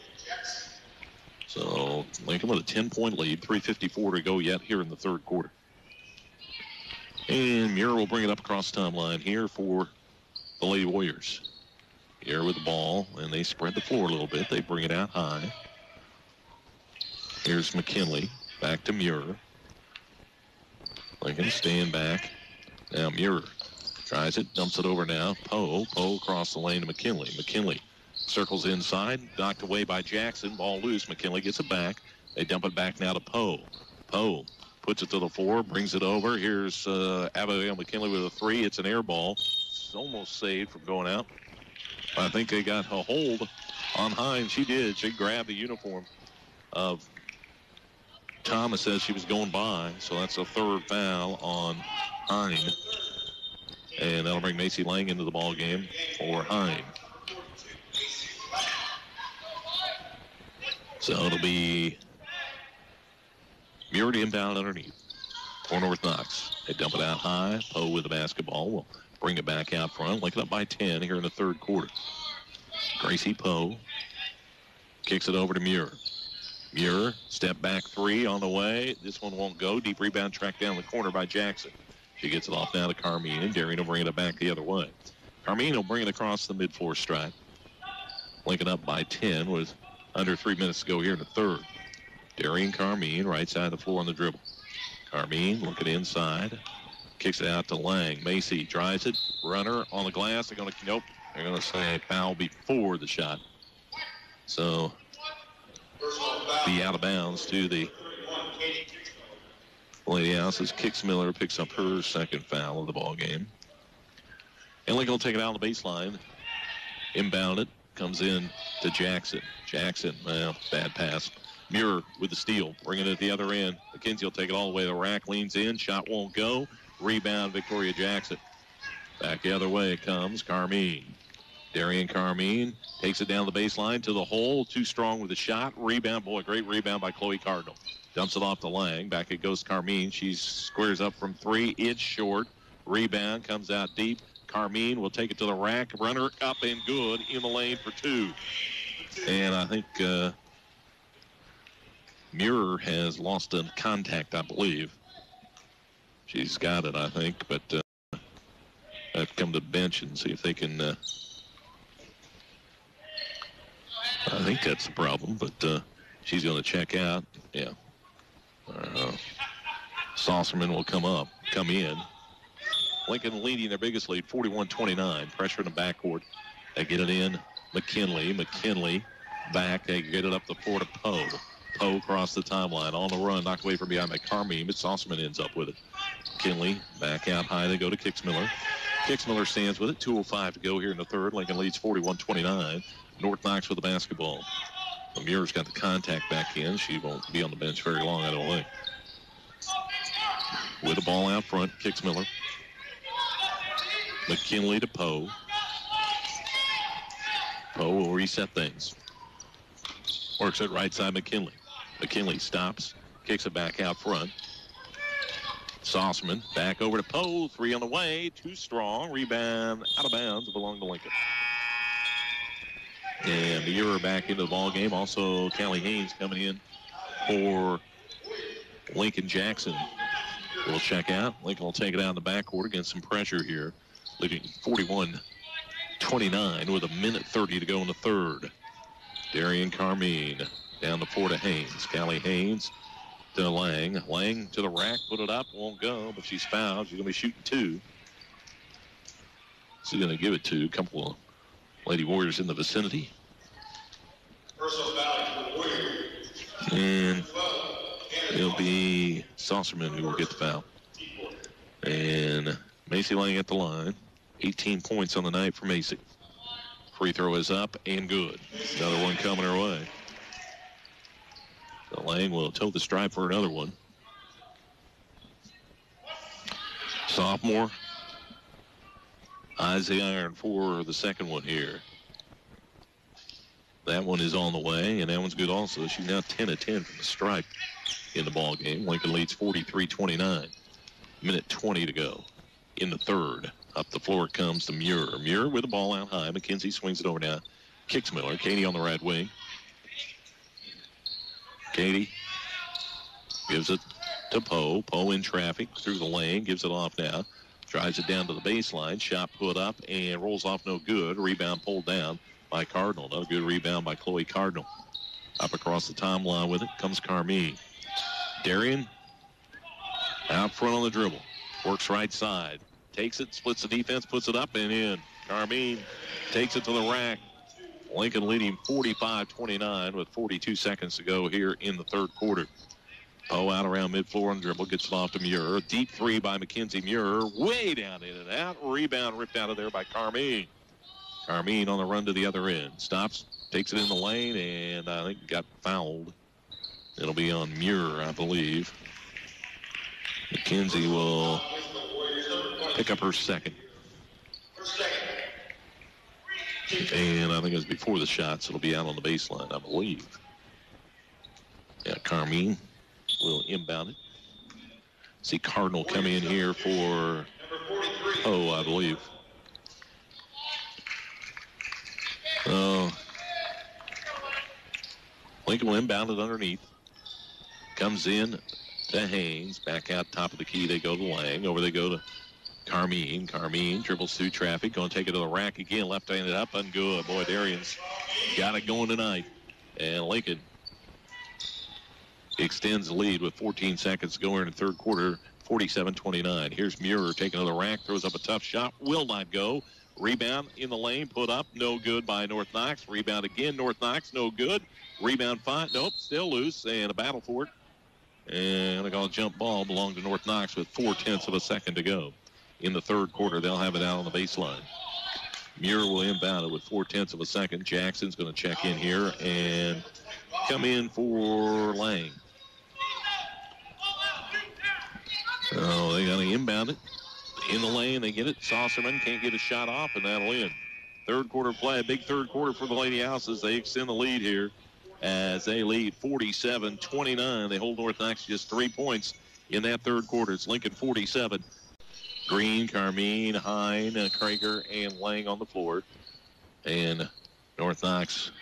So Lincoln with a 10-point lead. 3:54 to go yet here in the third quarter. And Muir will bring it up across the timeline here for the Lady Warriors. Here with the ball, and they spread the floor a little bit. They bring it out high. Here's McKinley. Back to Muir. Lincoln staying back. Now Muir tries it, dumps it over now. Poe across the lane to McKinley. McKinley circles inside, knocked away by Jackson. Ball loose. McKinley gets it back. They dump it back now to Poe. Poe puts it to the floor, brings it over. Here's Abigail McKinley with a 3. It's an air ball. It's almost saved from going out. I think they got a hold on Hines. She did. She grabbed the uniform of Thomas as she was going by. So that's a third foul on Hine. And that'll bring Macy Lang into the ball game for Hine. So it'll be Muir inbound underneath. Corner with Knox. They dump it out high. Poe with the basketball will bring it back out front. Lincoln up by 10 here in the third quarter. Gracie Poe kicks it over to Muir. Muir, step back 3 on the way. This one won't go. Deep rebound tracked down the corner by Jackson. She gets it off now to Carmine, and Darian will bring it back the other way. Carmine will bring it across the mid-floor stripe. Lincoln up by 10 with under 3 minutes to go here in the third. Darian Carmine, right side of the floor on the dribble. Carmine looking inside. Kicks it out to Lang. Macy drives it. Runner on the glass. They're going to say foul before the shot. So be out of bounds to the Lady Houses. Kicks Miller, picks up her second foul of the ball game. And Lincoln will take it out on the baseline. Inbound it. Comes in to Jackson. Jackson, well, bad pass. Muir with the steal, bringing it at the other end. McKenzie will take it all the way to the rack, leans in, shot won't go. Rebound, Victoria Jackson. Back the other way it comes, Carmine. Darian Carmine takes it down the baseline to the hole. Too strong with the shot. Rebound, boy, great rebound by Chloe Cardinal. Dumps it off to Lang. Back it goes Carmine. She squares up from 3. It's short. Rebound comes out deep. Carmine will take it to the rack. Runner up and good in the lane for 2. And I think Muir has lost in contact, I believe. She's got it, I think, but I've come to the bench and see if they can. I think that's the problem, but she's going to check out. Yeah. Saucerman will come in. Lincoln leading their biggest lead, 41-29. Pressure in the backcourt. They get it in. McKinley back. They get it up the floor to Poe. Poe across the timeline on the run, knocked away from behind by Carmine, but Saucerman ends up with it. McKinley back out high. They go to Kixmiller. Kixmiller stands with it. 2:05 to go here in the third. Lincoln leads 41-29. North Knox with the basketball. Muir's got the contact back in. She won't be on the bench very long, I don't think. With the ball out front, Kixmiller. McKinley to Poe. Poe will reset things. Works it right side, McKinley. McKinley stops, kicks it back out front. Saucerman back over to Poe. 3 on the way. Too strong. Rebound out of bounds. Belong to Lincoln. And Muir back into the ball game. Also, Callie Haynes coming in for Lincoln Jackson. Will check out. Lincoln will take it out in the backcourt against some pressure here. Leading 41-29 with 1:30 to go in the third. Darian Carmine down the floor to Haynes. Callie Haynes to Lang. Lang to the rack. Put it up. Won't go, but she's fouled. She's going to be shooting 2. She's going to give it to a couple of Lady Warriors in the vicinity. And it'll be Saucerman who will get the foul. And Macy Lang at the line. 18 points on the night for Macy. Free throw is up and good. Another one coming her way. So Lang will toe the stripe for another one. Sophomore. Eyes the iron for the second one here. That one is on the way, and that one's good also. She's now 10 of 10 from the stripe in the ball game. Lincoln leads 43-29. 1:20 to go in the third. Up the floor comes to Muir. Muir with the ball out high. McKenzie swings it over now. Kixmiller. Katie on the right wing. Katie gives it to Poe. Poe in traffic through the lane. Gives it off now. Drives it down to the baseline. Shot put up and rolls off no good. Rebound pulled down by Cardinal. Another good rebound by Chloe Cardinal. Up across the timeline with it comes Carmine. Darian out front on the dribble. Works right side. Takes it, splits the defense, puts it up and in. Carmine takes it to the rack. Lincoln leading 45-29 with 42 seconds to go here in the third quarter. Poe out around mid-floor on the dribble, gets it off to Muir. Deep 3 by Mackenzie Muir. Way down in and out. Rebound ripped out of there by Carmine. Carmine on the run to the other end. Stops, takes it in the lane, and I think got fouled. It'll be on Muir, I believe. Mackenzie will pick up her second. And I think it was before the shots. It'll be out on the baseline, I believe. Yeah, Carmine will inbound it. See Cardinal come in here for, I believe. Lincoln will inbound it underneath. Comes in to Haynes. Back out top of the key. They go to Lang. Over they go to Carmine. Carmine dribbles through traffic. Going to take it to the rack again. Left-handed up and good. Boy, Darian's got it going tonight. And Lincoln extends the lead with 14 seconds to go here in the third quarter. 47-29. Here's Muir taking to the rack. Throws up a tough shot. Will not go. Rebound in the lane. Put up. No good by North Knox. Rebound again. North Knox. No good. Rebound 5. Nope. Still loose. And a battle for it. And a jump ball belonged to North Knox with 0.4 of a second to go. In the third quarter, they'll have it out on the baseline. Muir will inbound it with 0.4 of a second. Jackson's going to check in here and come in for Lang. Oh, they got to inbound it. In the lane, they get it. Saucerman can't get a shot off, and that'll in. Third quarter play, a big third quarter for the Lady Houses. They extend the lead here as they lead 47-29. They hold North Knox just 3 points in that third quarter. It's Lincoln 47. Green, Carmine, Hine, Krager, and Lang on the floor. And North Knox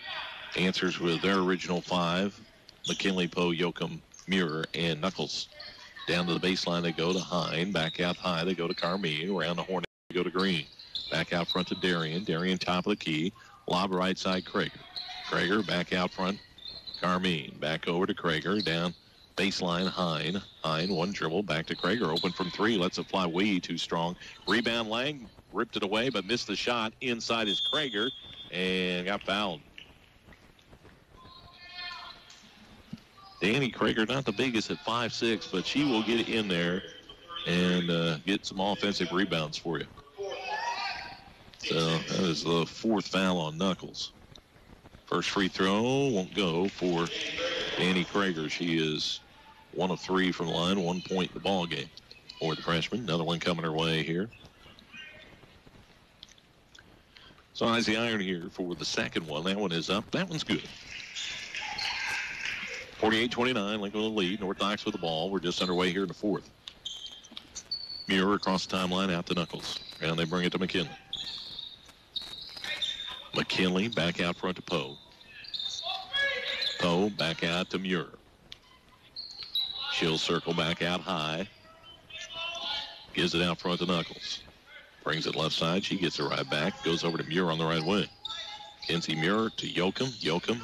answers with their original 5. McKinley, Poe, Yoakum, Muir, and Knuckles. Down to the baseline they go to Hine. Back out high they go to Carmine. Around the horn they go to Green. Back out front to Darian. Darian top of the key. Lob right side Krager. Krager back out front. Carmine. Back over to Krager. Down baseline Hine. Hine one dribble. Back to Krager. Open from three. Lets it fly way too strong. Rebound Lang. Ripped it away but missed the shot. Inside is Krager and got fouled. Danny Krager, not the biggest at 5'6", but she will get in there and get some offensive rebounds for you. So that is the fourth foul on Knuckles. First free throw won't go for Danny Krager. She is 1 of 3 from the line, 1 point in the ball game for the freshman. Another one coming her way here. So eyes the iron here for the second one. That one is up. That one's good. 48-29, Lincoln with the lead. North Knox with the ball. We're just underway here in the fourth. Muir across the timeline out to Knuckles. And they bring it to McKinley. McKinley back out front to Poe. Poe back out to Muir. She'll circle back out high. Gives it out front to Knuckles. Brings it left side. She gets it right back. Goes over to Muir on the right wing. Kenzie Muir to Yoakum. Yoakum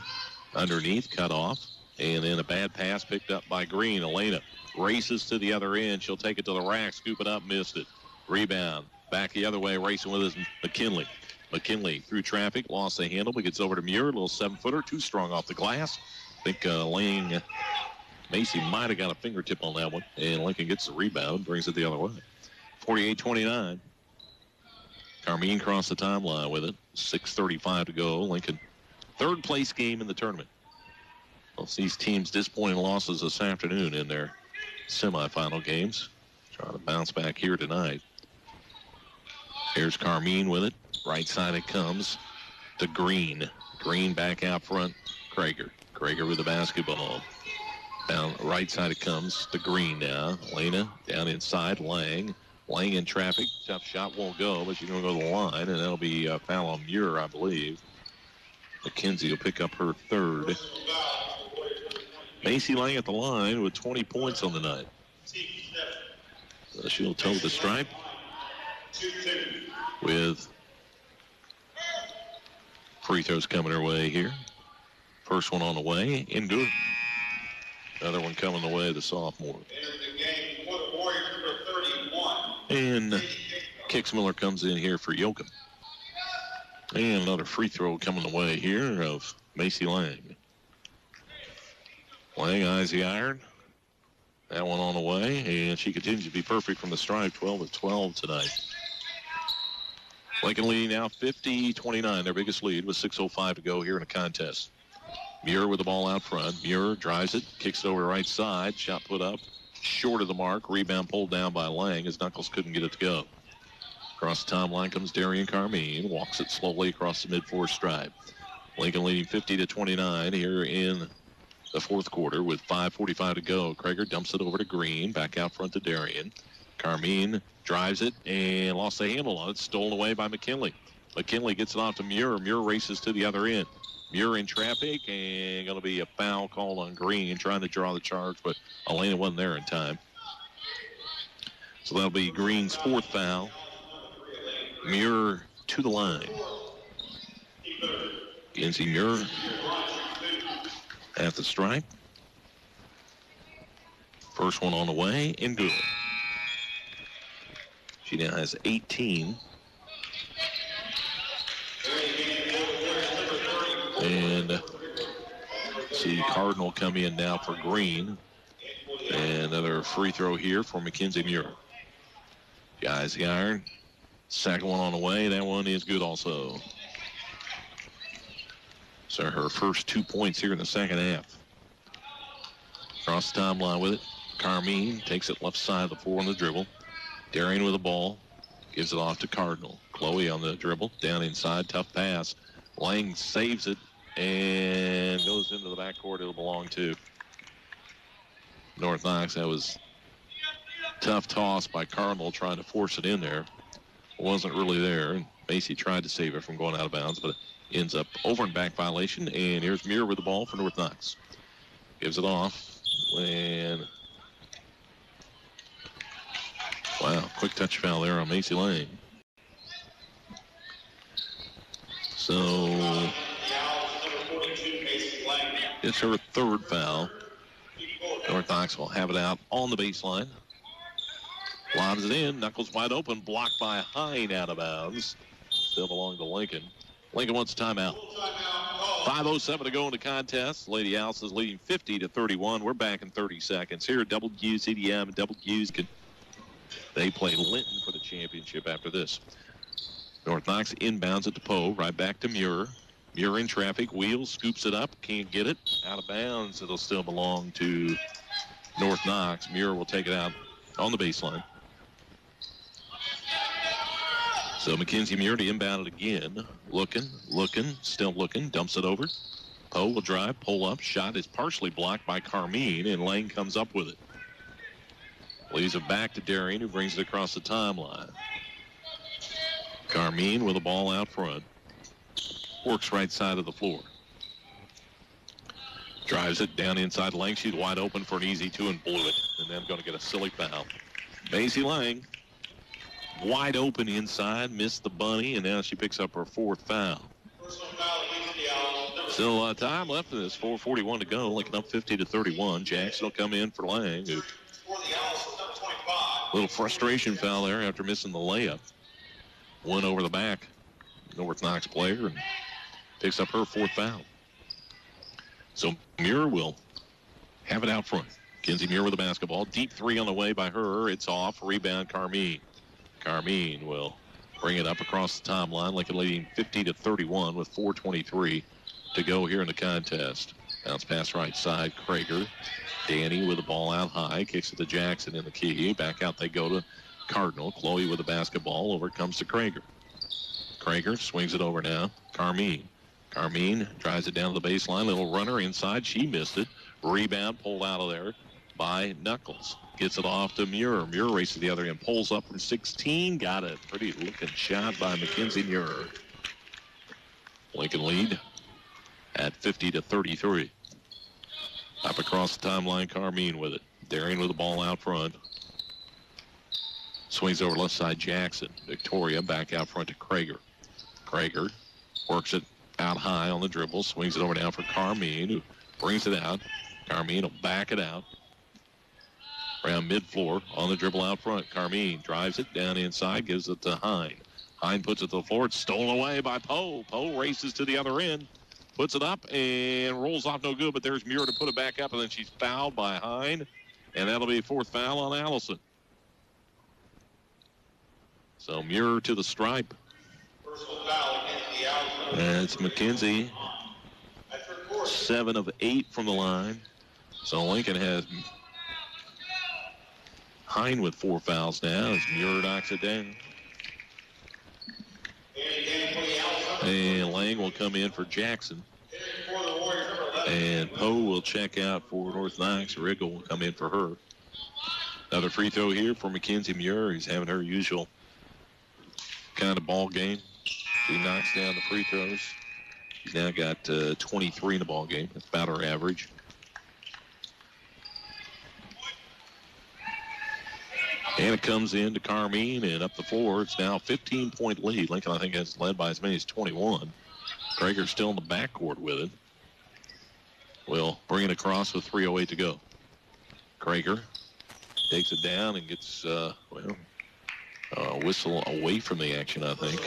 underneath, cut off. And then a bad pass picked up by Green. Elena races to the other end. She'll take it to the rack, scoop it up, missed it. Rebound. Back the other way, racing with his McKinley. McKinley through traffic, lost the handle, but gets over to Muir. A little 7-footer, too strong off the glass. I think Macy might have got a fingertip on that one. And Lincoln gets the rebound, brings it the other way. 48-29. Carmine crossed the timeline with it. 6:35 to go. Lincoln, third place game in the tournament. Well, these teams disappointing losses this afternoon in their semifinal games. Trying to bounce back here tonight. Here's Carmine with it. Right side it comes to Green. Green back out front. Krager. Krager with the basketball. Down right side it comes to Green now. Elena down inside. Lang. Lang in traffic. Tough shot won't go, but she's going to go to the line, and that'll be a foul on Muir, I believe. McKenzie will pick up her third. Macy Lang at the line with 20 points on the night. So she'll toe the stripe with free throws coming her way here. First one on the way, in good. Another one coming the way of the sophomore. And Kixmiller comes in here for Yoakum. And another free throw coming the way here of Macy Lang. Lang eyes the iron. That one on the way, and she continues to be perfect from the stripe, 12 of 12 tonight. Lincoln leading now 50-29, their biggest lead with 6:05 to go here in the contest. Muir with the ball out front. Muir drives it, kicks it over the right side. Shot put up, short of the mark. Rebound pulled down by Lang as Knuckles couldn't get it to go. Across the timeline comes Darian Carmine. Walks it slowly across the mid-floor stripe. Lincoln leading 50-29 here in the fourth quarter with 5:45 to go. Krager dumps it over to Green. Back out front to Darian. Carmine drives it and lost the handle on it. Stolen away by McKinley. McKinley gets it off to Muir. Muir races to the other end. Muir in traffic, and going to be a foul called on Green, trying to draw the charge, but Elena wasn't there in time. So that'll be Green's fourth foul. Muir to the line. Kenzie Muir at the stripe. First one on the way, and good. She now has 18. And see Cardinal come in now for Green. And another free throw here for Mackenzie Muir. Guys, the iron. Second one on the way. That one is good also. So her first 2 points here in the second half. Across the timeline with it. Carmine takes it left side of the floor on the dribble. Darian with the ball. Gives it off to Cardinal. Chloe on the dribble. Down inside. Tough pass. Lang saves it and goes into the backcourt. It'll belong to North Knox. That was tough toss by Cardinal trying to force it in there. Wasn't really there. And Macy tried to save it from going out of bounds, but it ends up over and back violation. And here's Muir with the ball for North Knox. Gives it off. And wow, quick touch foul there on Macy Lang. So it's her third foul. North Knox will have it out on the baseline. Lobs it in. Knuckles wide open. Blocked by Hine out of bounds. Still belong to Lincoln. Lincoln wants a timeout. 5:07 to go in the contest. Lady Alice is leading 50-31. We're back in 30 seconds. Here at WCDM and WQ's they play Linton for the championship after this. North Knox inbounds at the Poe. Right back to Muir. Muir in traffic. Wheels. Scoops it up. Can't get it. Out of bounds. It'll still belong to North Knox. Muir will take it out on the baseline. So Mackenzie Muir to inbound it again. Looking, still looking. Dumps it over. Poe will drive, pull up. Shot is partially blocked by Carmine, and Lang comes up with it. Leaves it back to Darian, who brings it across the timeline. Carmine with the ball out front. Works right side of the floor. Drives it down inside Lang. She's wide open for an easy two and blew it. And then going to get a silly foul. Macy Lang wide open inside, missed the bunny, and now she picks up her fourth foul. Still time left in this, 4:41 to go. Lincoln up 50-31. Jackson will come in for Lang. A little frustration foul there after missing the layup. One over the back. North Knox player and picks up her fourth foul. So Muir will have it out front. Kinsey Muir with the basketball. Deep three on the way by her. It's off. Rebound Carmine. Carmine will bring it up across the timeline. Lincoln leading 50-31 with 4:23 to go here in the contest. Bounce pass right side. Krager. Danny with the ball out high. Kicks it to Jackson in the key. Back out they go to Cardinal. Chloe with the basketball. Over it comes to Krager. Krager swings it over now. Carmine drives it down to the baseline. Little runner inside. She missed it. Rebound pulled out of there by Knuckles. Gets it off to Muir. Muir races the other end. Pulls up from 16. Got it. Pretty looking shot by Mackenzie Muir. Lincoln lead at 50-33. Up across the timeline, Carmine with it. Darian with the ball out front. Swings over left side, Jackson. Victoria back out front to Krager. Krager works it out high on the dribble. Swings it over now for Carmine, who brings it out. Carmine will back it out. Around mid-floor on the dribble out front. Carmine drives it down inside, gives it to Hine. Hine puts it to the floor. It's stolen away by Poe. Poe races to the other end. Puts it up and rolls off no good, but there's Muir to put it back up, and then she's fouled by Hine. And that'll be a fourth foul on Allison. So Muir to the stripe. And it's Mackenzie. 7 of 8 from the line. So Lincoln has Hine with 4 fouls now as Muir knocks it down. And Lang will come in for Jackson. And Poe will check out for North Knox. Riggle will come in for her. Another free throw here for Mackenzie Muir. He's having her usual kind of ball game. She knocks down the free throws. She's now got 23 in the ball game. That's about her average. And it comes in to Carmine and up the floor. It's now a 15-point lead. Lincoln, I think, has led by as many as 21. Krager's still in the backcourt with it. Will bring it across with 3:08 to go. Krager takes it down and gets, a whistle away from the action, I think.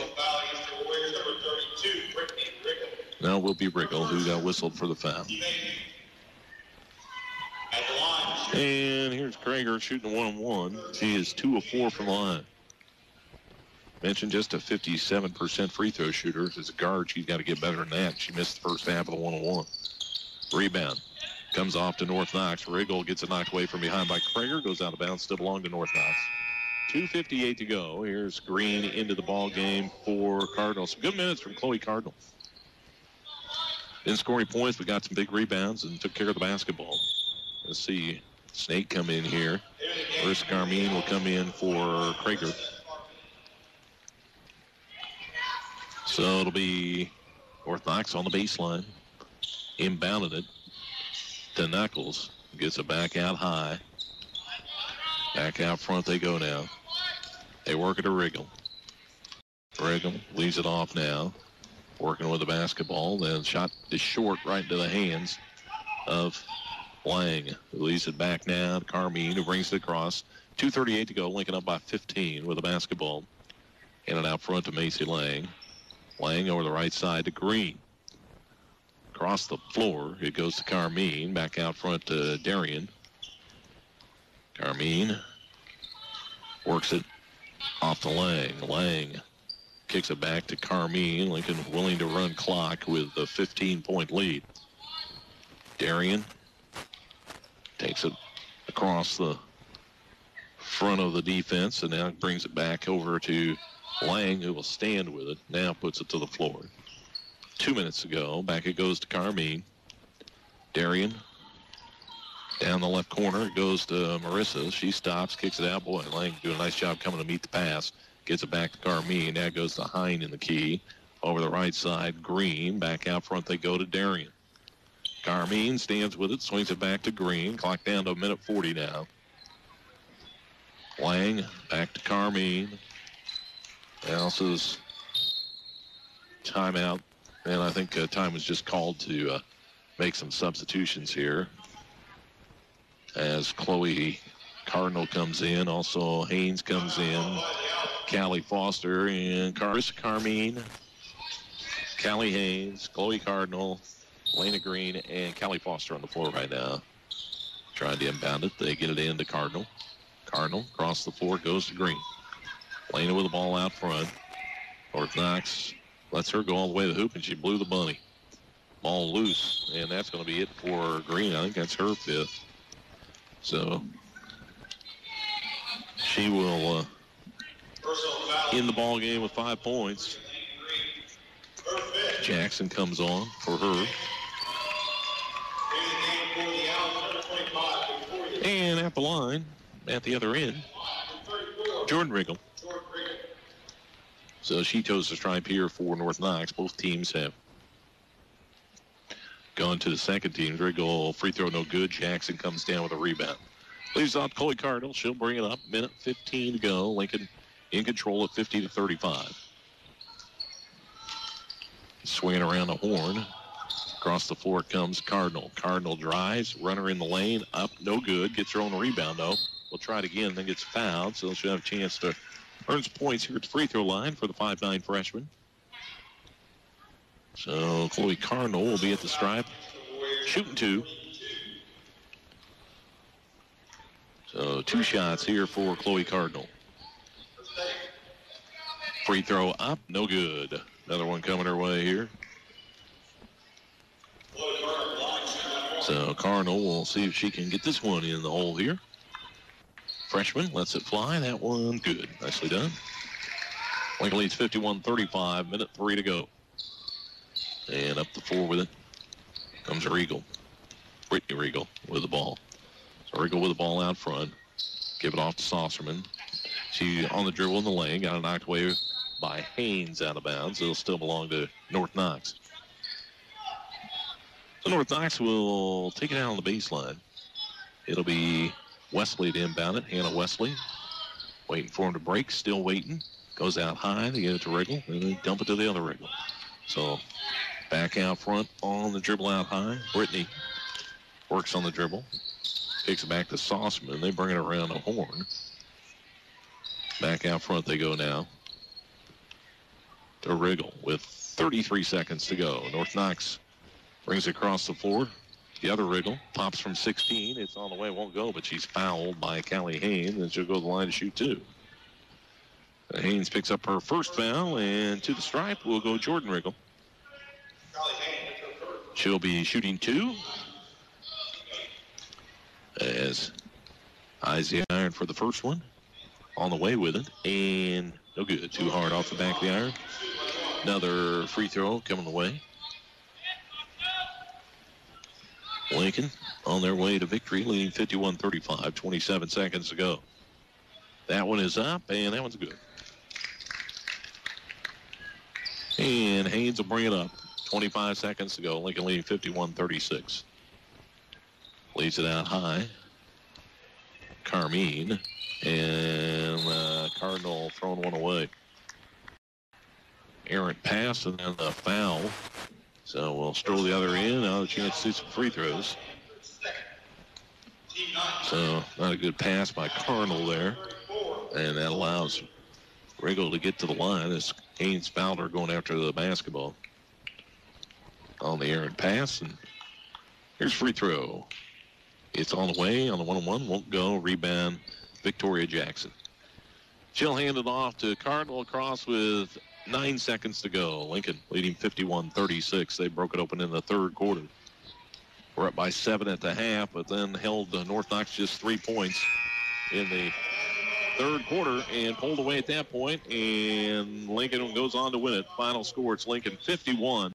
No, it will be Riggle who got whistled for the foul. And here's Krager shooting a 1-on-1. She is 2 of 4 from the line. Mentioned just a 57% free throw shooter. As a guard, she's got to get better than that. She missed the first half of the 1-on-1. Rebound comes off to North Knox. Riggle gets it knocked away from behind by Krager. Goes out of bounds. Still belong to North Knox. 2:58 to go. Here's Green into the ball game for Cardinals. Some good minutes from Chloe Cardinal. Didn't score any points, but got some big rebounds and took care of the basketball. Let's see Snake come in here. First, Carmine will come in for Krager. So it'll be North Knox on the baseline. Inbounded it. to Knuckles. Gets it back out high. Back out front they go now. They work it to Riggle. Riggle leaves it off now. Working with the basketball. Then shot is short right into the hands of Lang, who leaves it back now to Carmine, who brings it across. 2:38 to go. Lincoln up by 15 with the basketball. In and out front to Macy Lang. Lang over the right side to Green. Across the floor, it goes to Carmine. Back out front to Darian. Carmine works it off to Lang. Lang kicks it back to Carmine. Lincoln willing to run clock with a 15-point lead. Darian takes it across the front of the defense and now brings it back over to Lang, who will stand with it. Now puts it to the floor. 2 minutes to go. Back it goes to Carmine. Darian down the left corner. It goes to Marissa. She stops, kicks it out. Boy, Lang doing a nice job coming to meet the pass. Gets it back to Carmine. Now goes to Hine in the key. Over the right side, Green. Back out front they go to Darian. Carmine stands with it, swings it back to Green. Clock down to a minute 40 now. Lang back to Carmine. Elsa's timeout. And I think time was just called to make some substitutions here. As Chloe Cardinal comes in. Also Haynes comes in. Callie Foster and Carmine. Callie Haynes, Chloe Cardinal, Lena Green, and Callie Foster on the floor right now. Trying to inbound it. They get it into Cardinal. Cardinal across the floor goes to Green. Lena with the ball out front. North Knox lets her go all the way to the hoop, and she blew the bunny. Ball loose, and that's going to be it for Green. I think that's her fifth. So she will end the ball game with 5 points. Jackson comes on for her. And at the line, at the other end, Jordan Riggle. So she chose the stripe here for North Knox. Both teams have gone to the second team. Riggle free throw no good. Jackson comes down with a rebound. Leaves out Chloe Cardinal. She'll bring it up. Minute 15 to go. Lincoln in control at 50-35. Swinging around the horn. Across the floor comes Cardinal. Cardinal drives. Runner in the lane. Up. No good. Gets her own rebound, though. Will try it again. Then gets fouled. So she'll have a chance to earn some points here at the free throw line for the 5'9" freshman. So Chloe Cardinal will be at the stripe. Shooting two. So 2 shots here for Chloe Cardinal. Free throw up. No good. Another one coming her way here. So Cardinal will see if she can get this one in the hole here. Freshman lets it fly. That one good. Nicely done. Lincoln leads 51-35. Minute 3 to go. And up the floor with it comes Regal. Brittany Regal with the ball. So Regal with the ball out front. Give it off to Saucerman. She on the dribble in the lane. Got it knocked away by Haynes out of bounds. It'll still belong to North Knox. So North Knox will take it out on the baseline. It'll be Wesley to inbound it. Hannah Wesley waiting for him to break. Still waiting. Goes out high. They get it to Riggle. And they dump it to the other Riggle. So back out front on the dribble out high. Brittany works on the dribble. Kicks it back to Sauceman. They bring it around the horn. Back out front they go now to Riggle with 33 seconds to go. North Knox brings it across the floor. The other Riggle pops from 16. It's on the way. Won't go, but she's fouled by Callie Haynes, and she'll go to the line to shoot 2. Haynes picks up her first foul, and to the stripe will go Jordan Riggle. She'll be shooting 2. As eyes the iron for the first one. On the way with it, and no good. Too hard off the back of the iron. Another free throw coming away. Lincoln on their way to victory, leading 51-35, 27 seconds to go. That one is up, and that one's good. And Haynes will bring it up. 25 seconds to go. Lincoln leading 51-36. Lays it out high. Carmine. And Cardinal throwing one away. Errant pass and then a foul. So we'll stroll the other end. Now a chance to see some free throws. So not a good pass by Cardinal there. And that allows Riggle to get to the line as Haynes Fowler going after the basketball. On the errant pass. And here's free throw. It's on the way on the one-on-one. Won't go. Rebound, Victoria Jackson. She'll hand it off to Cardinal across with 9 seconds to go. Lincoln leading 51-36. They broke it open in the third quarter. We're up by 7 at the half, but then held North Knox just 3 points in the third quarter and pulled away at that point. And Lincoln goes on to win it. Final score, it's Lincoln 51.